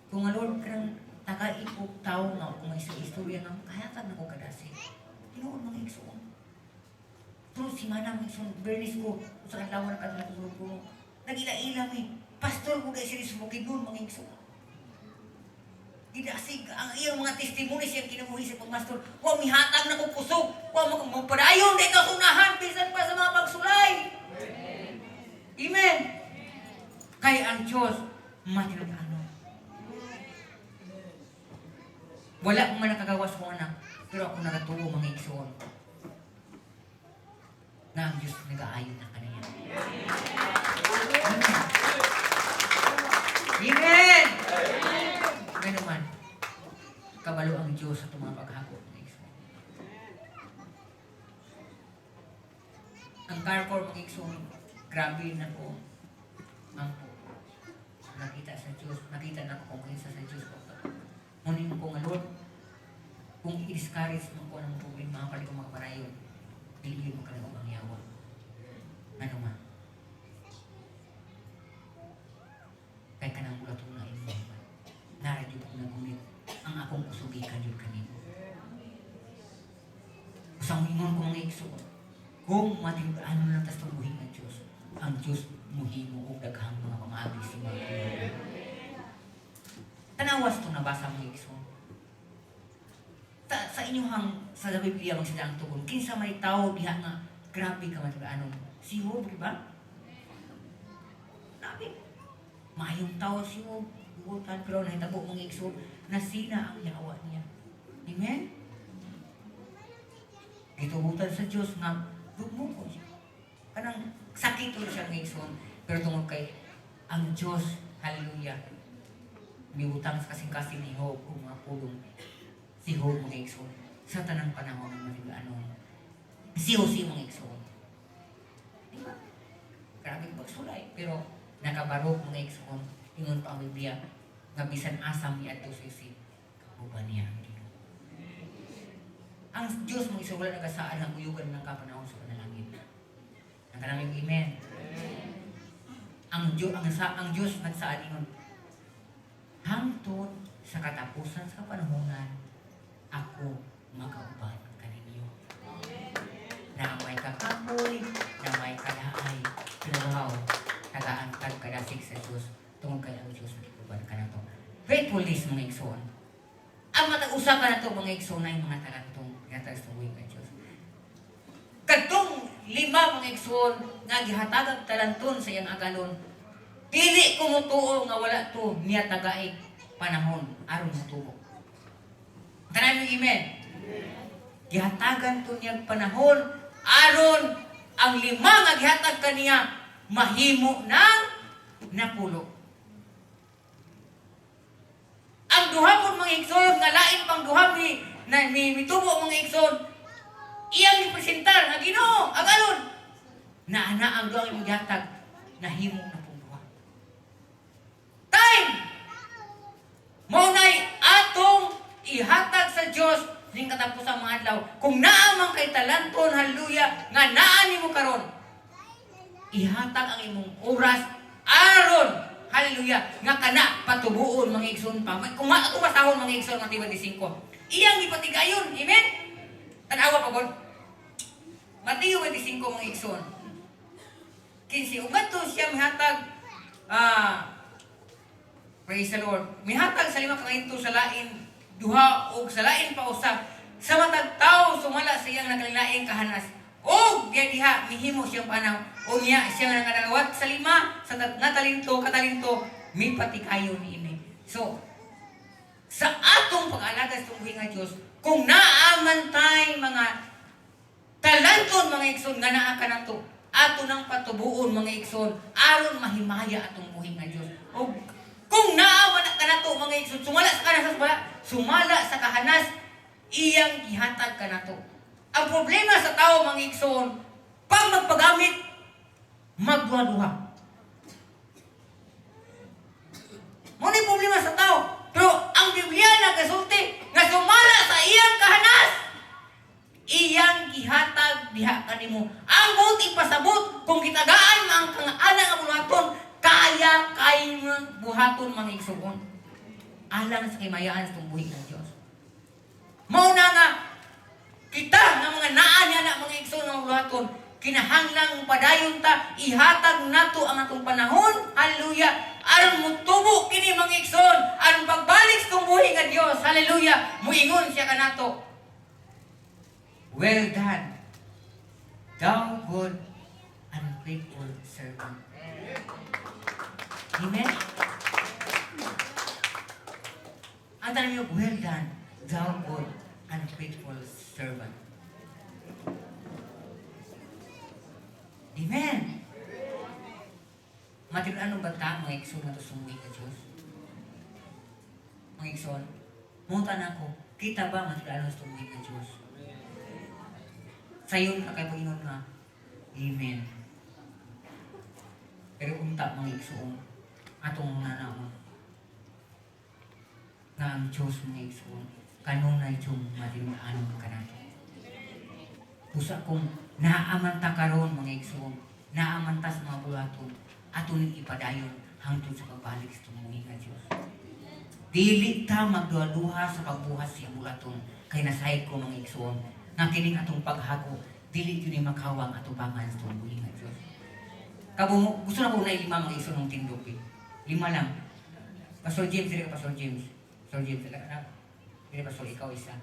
Kung nga Lord, karang tagai ko tao nga kung may istorya nga kahayatan na ko kadasi. Tinoon mga igsoon. Pero si Manang igsoon, Bernice ko, sa katlawan na katulog ko, nagila-ila may pastor ko dahil siya Bukidnon mga igsoon. Didasig ang iyang mga testimonies yung kinabuhi sa pagmastor. Huwag mihatag na kong kusog. Huwag magpadayon na ikaw sunahan. Bisan pa sa mga pagsulay. Amen. Kaya ang Diyos, matinag-ano. Wala akong man nakagawas kong anak. Pero ako nagatuo mga igsoon. Na ang Diyos nag-aayon na kanina. Amen. Amen. Ano man, kabalo ang Diyos sa itong mga paghakot na igsoon. Ang carpor mga igsoon, grabe na po. Mampo. Nakita sa Diyos, nakita na ko kung kinsa sa Diyos ko. Munin ko nga Lord, kung i-discourage mo ko ng problema, pali ko makaparayon, piliin mo ka na ang yawa. Ano man? Kaya ka nang mulatong na inyo. Naradyo ko nagumit ang akong kusugikan yun kanino. Usang ingon ko mga igsoon, kung mating ano lang tas tumuhin ng Diyos, ang Diyos muhimo o daghang mga pamaagi si mga kumulong. Tanawas ito nabasa mga igsoon. Sa inyong sa Biblia mga silang tugon, kinsa may tao diha nga, grabe ka matag-anong, si Job, di ba? Grabe. Mayong tao si Job. Butan, pero nahitabo mga igsoon, nasina ang yawa niya. Amen? Gitubutan sa Diyos nga, dugmo ko siya. Kanang sakit ko siya mga igsoon, pero tungkol kay ang Diyos, hallelujah, miutang sa kasing-kasing ni Job, kung mga pulong, si Job mga igsoon, sa tanang panahon ng mga siyo-siyo mga igsoon. Diba? Grabe pagsulay, pero nakabarok mga igsoon, ingon pa ang Biblia, nga bisan asam ni ato sisi kauban niya ang Ginoo. Ang Diyos mo isa wala nagasaan ang uyugan ng kapanahon sa panalangin. Ang kanaming amen. Ang Diyos nagsaan ingon, hangtod sa katapusan sa panahonan, ako magauban kaninyo. Na may kakapoy, na may kalaay, pinawaw, tagaan-tag kadasig sa Diyos, tungkol kaya ang Diyos magkikuban ka na ito. Faithfulness mga igsoon. Ang matag-usa ka na ito mga igsoon na yung mga tagantong pinatagas ng huwing ng Diyos. Katong 5 mga igsoon nga gihatagag talanton sa iyang agalon, dili ko mutuo nga wala to niya tagaig panahon aron mutuo. Tanan yung amen. Gihatagan to niya panahon aron ang 5 nga gihatag kaniya mahimo ng napulo. Ang duha mga igsoon nga lain pang duha ni mitubo mga igsoon, iyang ipresentar nga Ginoo agalon na ana ang duha nga gihatag nahimo na pong duha. Time mao nay atong ihatag sa Dios ning katapusang mga adlaw. Kung naa man kay talanton, haleluya, nga naa nimo karon, ihatag ang imong oras aron, haleluya, nga kana patubuon mga igsoon pa. Kung ako masahon mga igsoon nga Mateo 25, iyang ipatigayon, amen? Tanawa pa gud. Mateo 25 mga igsoon. 15 ugadto siya mihatag praise the Lord. Mihatag sa 5 ka sa lain duha og sa lain pa usa Sa matag tao sumala sa iyang naglaing kahanas. O diha mihimo siyang panaw. O niya siyang nangalawat sa lima sa katalinto may patikayo niini. So sa atong pag-alaga sa buhi nga Dios, kung naaman tay mga talanton mga igsoon nga naa kanato, ato nang patubuon mga igsoon aron mahimaya atong buhi nga Dios. O kung naaman kanato mga igsoon, sumala sa kahanas, iyang gihatag kanato. Ang problema sa tao mga igsoon, pag magpagamit, magduha-duha. Mo ni problema sa tao. Pero ang Biblia nagasulti nga sumala sa iyang kahanas, iyang gihatag diha kanimo. Amot ipasabot kung gitagaan ang ana nga buhaton, kaya kay buhaton mga igsoon. Alang sa kimayaan sa buhi ng Dios. Mao na nga kita nga mga naa niya na mga igsoon nga buhaton, kinahanglang padayon ta ihatag nato ang atong panahon. Hallelujah. Aron mutubo kini mga igsoon, aron pagbalik sa buhi nga Dios. Hallelujah. Muingon siya kanato, well done, thou good and faithful servant. Amen. Ang tanong niyo, well done, thou good and faithful servant. Amen. Matinuan ng bata, mga igsoon na ito sumuwi ka Diyos. Mga igsoon, muntan ako, kita ba matinuan ng sumuwi ka Diyos? Sayon na kayo Panginoon nga, amen. Pero unta mga igsoon, atong nanamo, nga ang Diyos mga igsoon, kanong na itong matinuan ka nato. Pusa kong naamanta karon mga igsoon, naamanta sa mga bulaton, aton ipadayon hangtod sa pagbalik sa tumuhi nga Dios. Dili ta magduha-duha sa pagbuhat sa bulaton, kay nasayod ko mga igsoon, nga kining atong paghago, dili yun yung makawang atubangan sa tumuhi nga Dios. Kabo gusto na ko na 5 mga igsoon ng tindog. 5 lang. Pastor James, dili ka Pastor James. Pastor James, dili ka na. Dili Pastor, ikaw isa.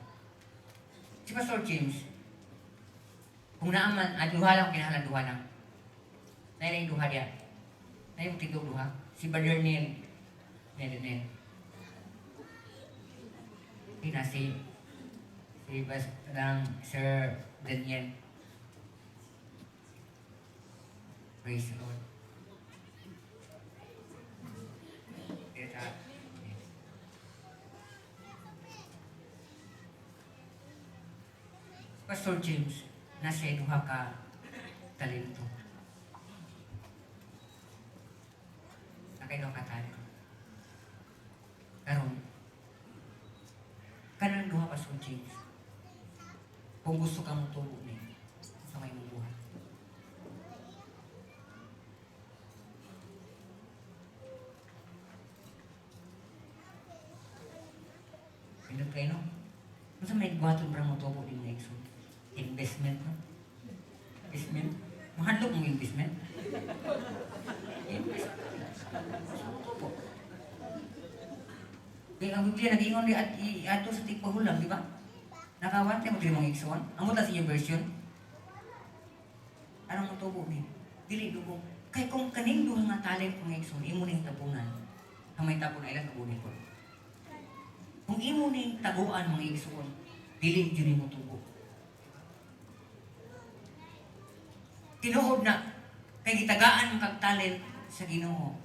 Si Pastor James, kung naaman, duha lang, kinahanglan duha lang. Naila yung duha diya. Naila yung tindog duha. Si Brother Neil. Neil. Ina si Sir Daniel. Praise the Lord. Pastor James, nasa duha ka talento. Nakailang ka talento. Karon, kanang duha Pastor James, kung gusto kang tubo niya, sa may bubuhay. Pinag kayo, no? Kung sa may buhaton para mo tubo din na ikso. Investment, no? Investment? Mahadlok mong investment? Investment. Saan mo tubo? Kaya ang Biblia nag-ingon ni ato sa tigpahulam, di ba? Nakawat niya mo din mga iksuan. Ang mula sa iyong version. Anong matubo niya? Dili dugo. Kaya kung kaning duha nga talent mga iksuan, imo ning tapunan. Ang may tapon na ilang kabunin ko. Kung imo ning taguan mga iksuan, dili yun mo tubo. Tinuod na, kay gitagaan kag talent sa Ginoo.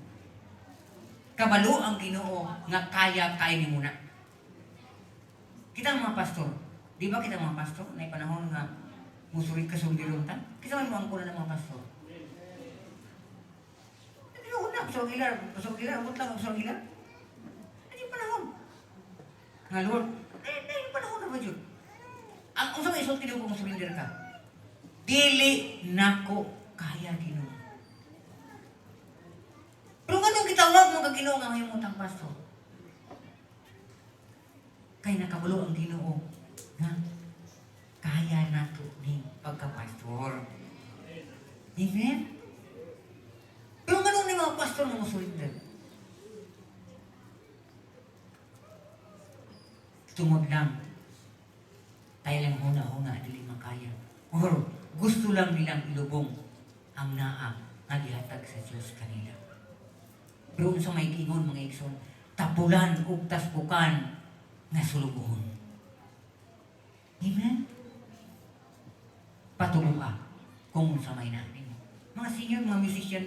Kabalo ang Ginoo nga kaya ni muna. Kita mga pastor, di ba kita mga pastor, na panahon nga musulit ka sa biluntan? Kita man mo ang ng mga pastor. Tinuod na, pastor gilar, amot lang pastor gilar. Hindi panahon. Nga Lord, yung panahon na ba yun? Ang usang isulti niyo kung musulindir ka, dili nako kaya Ginoo. Pero ganun gitawag mo ka Ginoo nga ngayon mo tang pastor. Kay nakabulo ang Ginoo nga kaya nato ning pagka-pastor. Amen? Pero ganun ni mga pastor nga musulindir. Tungod lang, tayo lang huna-huna dili makaya. Or gusto lang nilang ilubong ang naa nga gihatag sa Dios kanila. Pero sa may gingon mga igsoon, tapulan ug taspukan nga sulubuhon. Amen? Patulunga kung sa may natin. Mga senior, mga musician,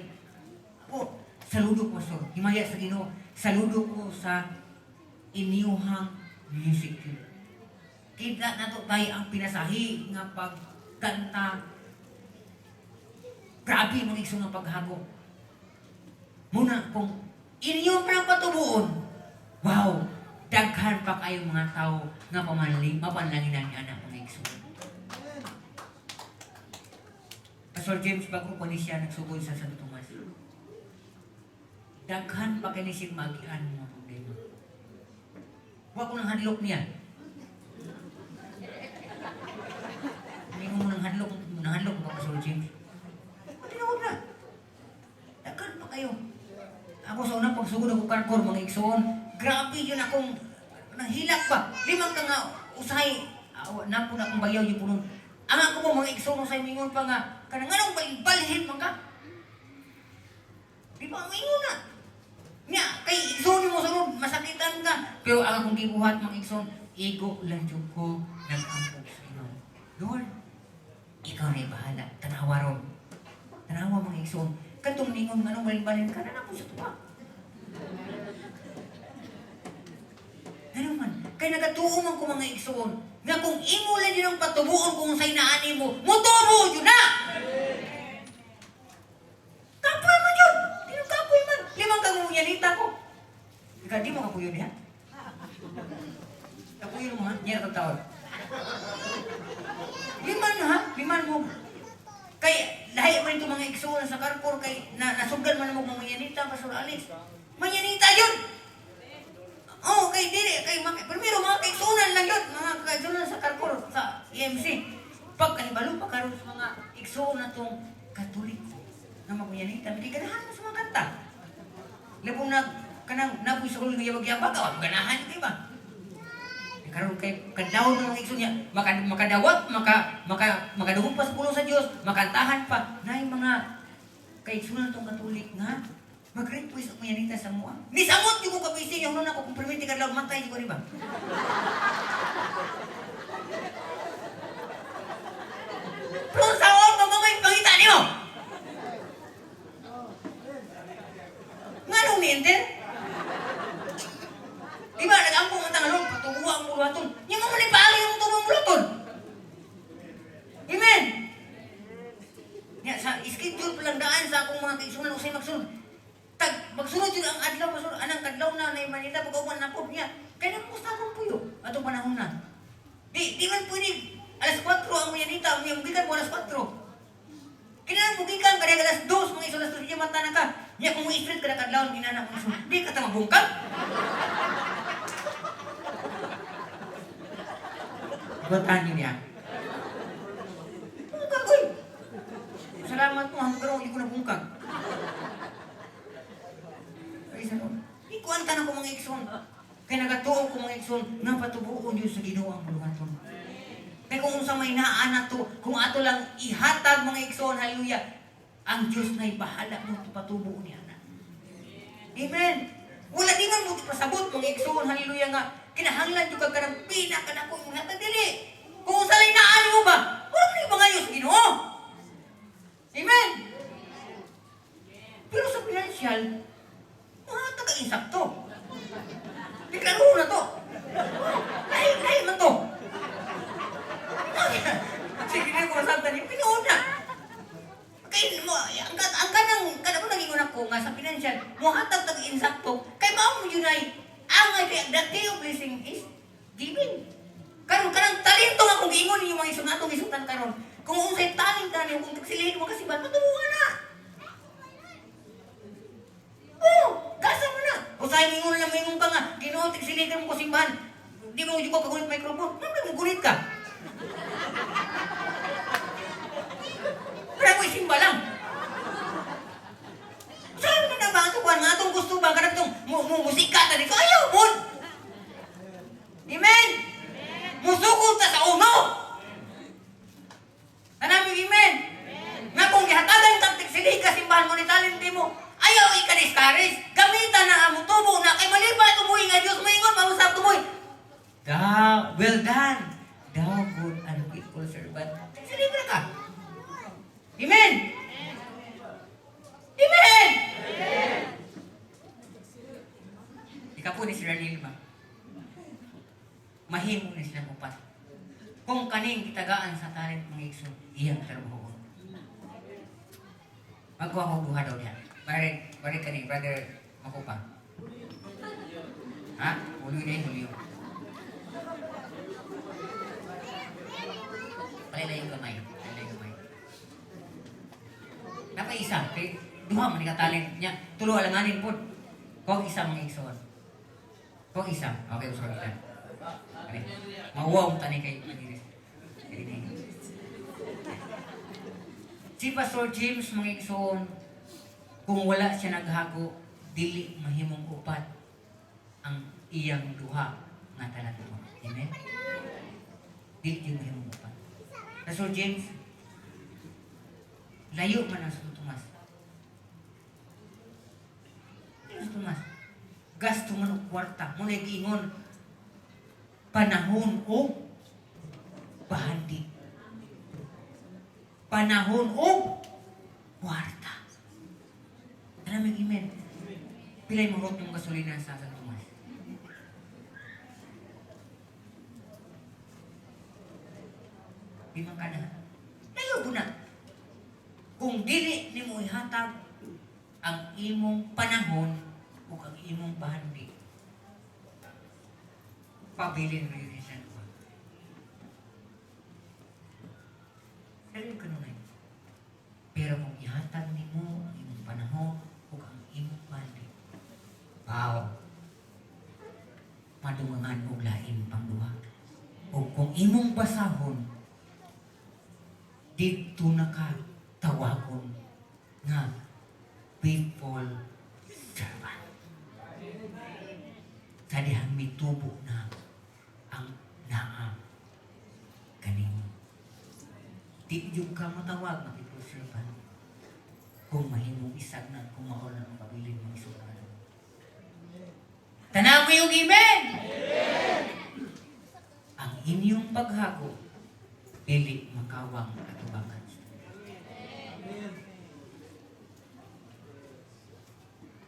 ako, saludo ko, Pastor. Himaya sa Ginoo, saludo ko sa inyuhang music. Kita na to tayo ang pinasahi nga pagkanta. Grabe mga igsoon nga paghago. Muna, kung inyo pa patubuon, wow, daghan pa kayo mga tao nga mapanlanginan ni anak mga igsoon. Pastor James, bago po ni siya nagsugod sa Santo Tomas, daghan pa kayo siyang magian mga problema. Huwag ko nang hadlok niya. Hindi mo nang hadlok mo ka, Pastor James. Tinawag na. Daghan pa kayo. Ako sa unang pagsugod ako karkor mga igsoon, grabe yun akong nanghilak pa. Limang ka nga usay, napo na akong bayaw yung punong. Ang ako mo mga igsoon usay mingon pa nga, kanang anong balhin man ka? Di ba ang ingon na? Nga, kay igsoon mo sa loob, masakitan ka. Pero ang akong gibuhat mga igsoon, ego lang yung ko nag-ampok sa inyo. Lord, ikaw na'y bahala. Tanawa ron. Tanawa mga igsoon. Katong ningon nga nung balin-balin ka na ako sa tuwa. Ano man, kaya nagatuo man ko mga igsoon, nga kung imo lang yun ang patubuon kung sa'y naani mo, mutubo yun na! Kapoy man yun! Di nang kapoy man. Limang kang munyanita ko. Ika, di mo kapoy yun yan? Kapoy yun mo ha? Niya na tawag. Liman ha? Liman mo. Kaya, lahi man ito mga igsoon sa karpor, kay nasugdan man mo mga manyanita, Pastor Alex. Manyanita yun! Oh, kay dili, primero mga kaigsunan lang yun, mga kaigsunan sa karpor, sa EMC. Pag kanibalo pa karon sa mga igsoon na itong Katoliko na mga manyanita, hindi ganahan mo sa mga kanta. Labo na, kanang napoy sa kulo ng yabag-yabag, ganahan, di ba? Karon kay kadawon ng mga igsoon niya, makadawat, makadungog pa sa pulo sa Dios, makantahan pa. Nay mga kaigsunan tong Katolik nga mag-request ako yanita sa mua. Ni samot yung ko kabisi yung nuna ko kung permiti ka lang matay ko riba. Pero sa ako mga pangita niyo. Nga nung ni-enter? Diba, nag-ampong ang tangalong, patubuha ang mulaton. Yung mga manipali yung tubong mulaton. Amen! Nga, sa schedule palang daan sa akong mga kaisunan, usay magsunod. Magsunod yun ang adlaw, anang kadlaw na na Manila, pag-uwan na po niya. Kaya napustahan po yun, atong panahon na. Di man pwede, alas 4 ang mayanita, ang bugikan mo alas 4. Kailangan bugikan, kaya alas 2, mga iso, alas 3, mata na ka. Niya kung i-street ka na kadlaw, ginana mo iso, di ka ta mabungkag. Bataan niyo niya. Bungkag, oy! Salamat mo, pero hindi ko na bungkag. Ikuan ka na ko mga igsoon. Kaya nagatuo ko mga igsoon, nga patubuon yun sa Ginoo ang buluhaton. Kaya kung sa may naan na to, kung ato lang ihatag mga igsoon, hallelujah, ang Diyos na'y bahala mo patubuon niya na. Amen! Wala di man mo pasabot mga igsoon, hallelujah nga, kinahanglan yung kagkarang pinakadako yung hatag dili. Kung sa naan mo ba, wala mo na ibangayo sa Ginoo. Amen! Pero sa financial, mga taga-insakto. Deklaro na to. Lahi man to. Sige na ko masabtan niya, pinuod na. Kaya mo, ang kanang ko naging unak ko nga sa financial, muhatag taga-insakto, kay mao mo yun ay, the day of blessing is giving. Karon kanang talento nga kung giingon niyo mga isunatong isutan karon. Kung unsay talent ka niyo, kung tagsilihin mo kasi ba, matuwa na. Oh, gasa mo na. O sa'yo mingon lang mingon ka nga, Ginoo tigsiligan mo ko simbahan. Di mo yung kagunit microphone. Ano mo gunit ka? Pero mo isimba lang. Saan mo na ba ito kuhan nga itong gusto ba? Karang itong musika na dito. Ayaw mo! Amen! Musukod ka sa uno! kasimbahan mo ni talent mo. Ayaw ika-discourage. Gamitan na amo tubo na kay malipay tumuhi nga Diyos maingon mausap tumuhi. Well done. Thou good and faithful servant. Silibra ka. Amen. Amen. Ika po ni Sir Ranil ba? Mahimo na sila upat. Kung kaning kitagaan sa talent mga igso, iyang trabaho. Magkuha ko buha daw niya. Bari kaning brother Makupa. Ha? Hulyo na yung hulyo. Palilay yung kamay. Dapat isa. Duha man ka talent niya. Tulo alanganin po. Kung isa mga igsoon. Kung isa. Okay, usap kita. Mauwaw tani kay Maniris. Si Pastor James mga igsoon, kung wala siya naghago, dili mahimong upat ang iyang duha nga talaga. Amen? Dili mahimong upat. Pastor James, layo man ang Tomas. Tomas, gasto man og kwarta, mo giingon panahon o bahandi. Panahon o kwarta. Alam mo, amen. Pilay mo rot yung gasolina sa San Tomas. Di man ka na. Layo po na. Kung dili ni mo ihatag ang imong panahon o ang imong bahandi, pabilin mo yun siya. Pero ka nun. Pero kung ihatag ni mo ang imong panahon o ang imong bahandi, wow, madungangan o lain pang duha. O kung imong basahon, dito na ka tawagon nga faithful servant. Sa dihang mitubo na ang naa kanimo. Di yung ka matawag na faithful servant kung mahimong isag na kung maulan ang pabilin ng isulado. Tanaw mo yung amen! Ang inyong paghago dili makawang atubangan.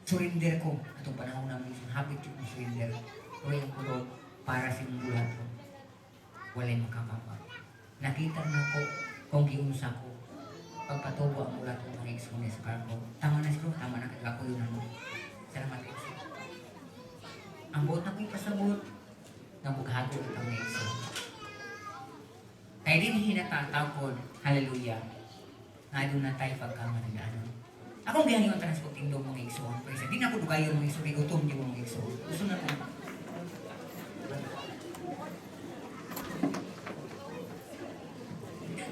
Surrender ko atong panahon namin habit yung surrender o yung kulo para sa inyong bulat ko. Walay makapapa. Nakita na ko kung giunsa ko pagpatubo ang bulat ko ng experience para ko. Tama na sila, tama na kaya ako yun ano. Salamat ko. Ang buot na ko ipasabot ng bughago at ang experience. Kaya din hinatatawkod, hallelujah, nga doon na tayo pagkamanagano. Akong gihang yung transporting doon mga igsoon. Kasi di na ako dugayon mga igsoon, igutom yung mga igsoon. Gusto na ko.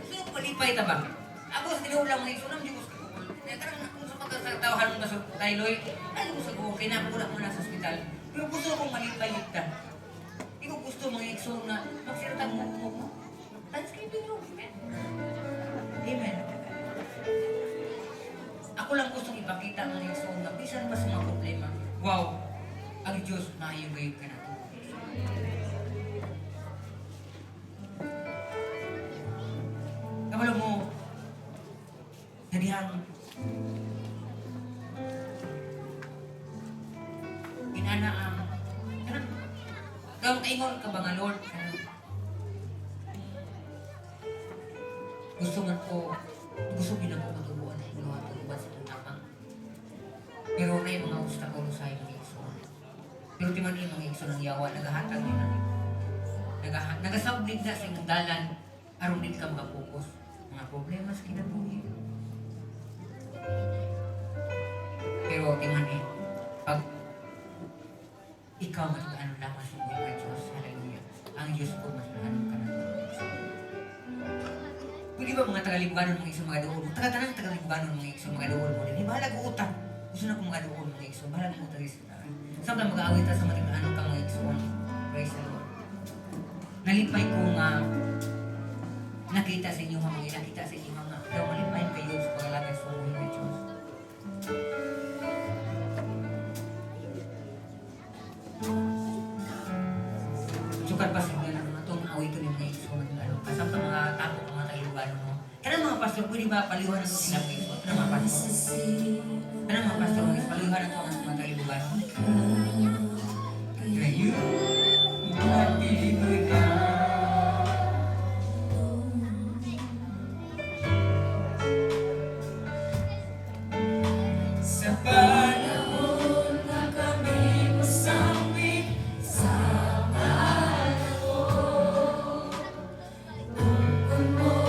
So, palipay ta ba? Ako sa tinulang mga igsoon, hindi ko sa kuwan. Karang kung sa pagkasatawahan mo sa Tayloy, ano ko sa kuwan, kinapula mo na sa ospital. Pero gusto akong malipay ta. Hindi ko gusto mga igsoon na magsirtang mo. Thanksgiving mo. Amen. Ako lang gustong ipakita ng igsoon na bisan pa sa mga problema. Wow! Ang Diyos na iyong gayod ka na ito. Kabalo mo, nadihang inanaang gawang ingon ka ba nga Lord? Gusto din ako matubuan ng mga tubuan sa tutapang. Pero na yung mga obstakulo sa mga igsoon. Pero di man yung mga igsoon ng yawa, nagahatag nila. Nagasablig na sa imong dalan, aron din ka makapokus. Mga problema sa kinabuhi. Pero di man pag ikaw mas lamang sa mga Diyos, hallelujah, ang Diyos ko mas mahanong ka na. Pwede ba mga tagalingbanon mga isang mga doon mo? Taga-tanang tagalingbanon mga isang mga doon mo. Hindi bahala ko utang. Gusto na ko mga doon mga isang. Bahala ko utang. Sampai mag-aawit sa mga ano ka mga isang. Praise the Lord. Nalipay ko nga nakita sa inyo mga nakita sa inyo mga daw malipay kayo sa paglalagay sa mga Diyos. ba paliwan ito sila po ito? Ano mga pastor? Ano mga pastor? Paliwan ito ang mga kalibugan. Kayo, matigoy ka. Sa panahon na kami masawi sa panahon, tungkol mo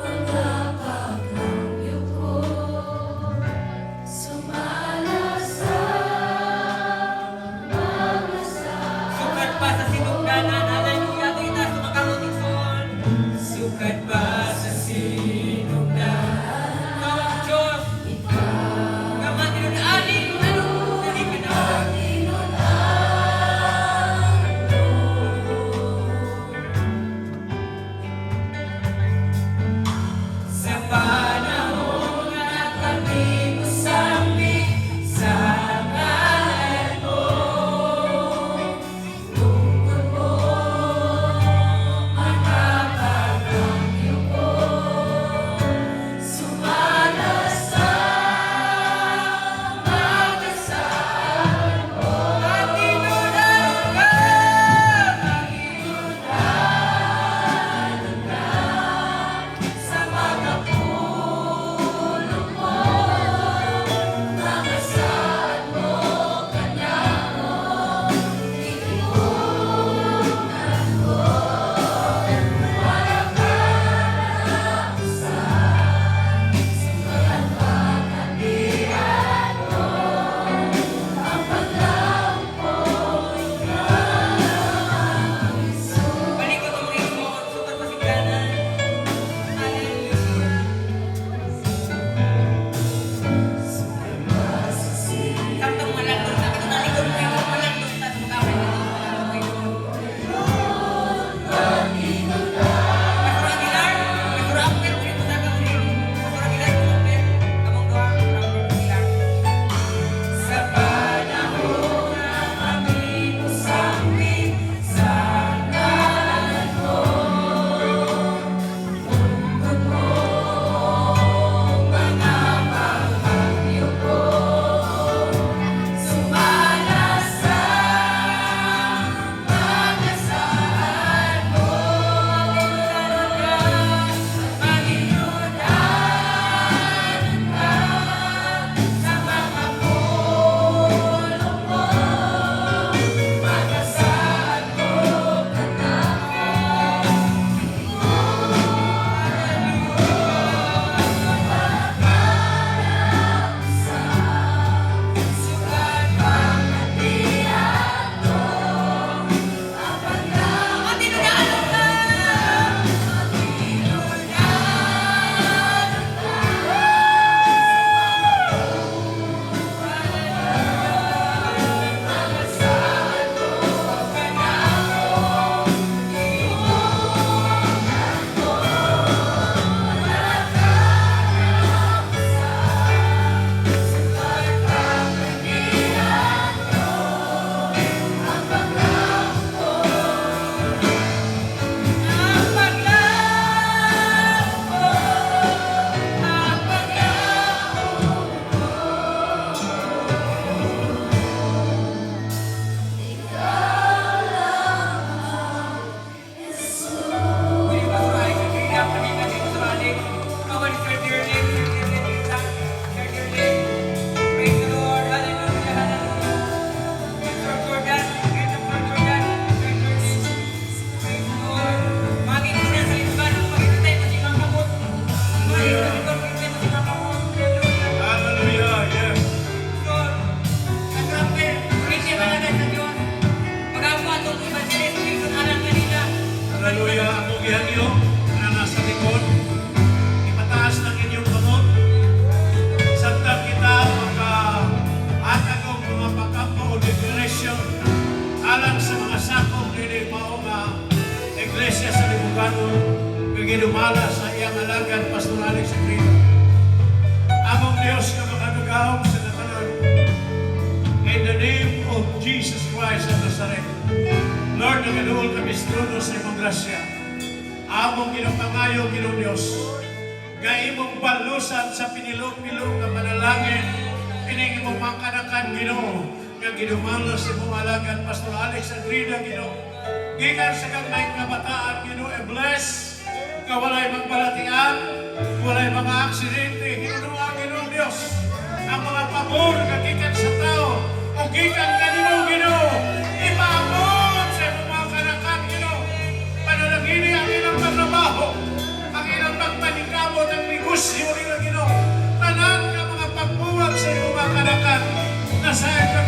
ang napaghamyo ko, sumala sa mga sukat pa sa sinugdanan, hallelujah, kita sumakaroting son. Sukat pa sa sinugdanan, Diyos, ginumala sa iyang alagad pastoraling sekreto. Among Diyos na makadugahom sa katanan. In the name of Jesus Christ of Nazareth, Lord, nagaduol kami sa trono sa imong grasya. Among ginapangayo, Ginoo Diyos, imong balusan sa pinilong-pilong nga panalangin, ining imong mangkanakan Ginoo, nga ginumalos sa imong alagad Pastor Alex Agrida Ginoo. Gikan sa kang may kabataan Ginoo, bless nga walay magbalatian, walay mga aksidente, Ginoo Ginoo Dios. Ang mga pabor nga gikan sa tao o gikan kanino Ginoo, ipaabot sa imong mga kanakan Ginoo. Panalangini ang ilang pagtrabaho, ang ilang pagpaningkamot, ang negosyo nila Ginoo. Tanan nga mga pagbuwag sa imong mga kanakan, nasayon ka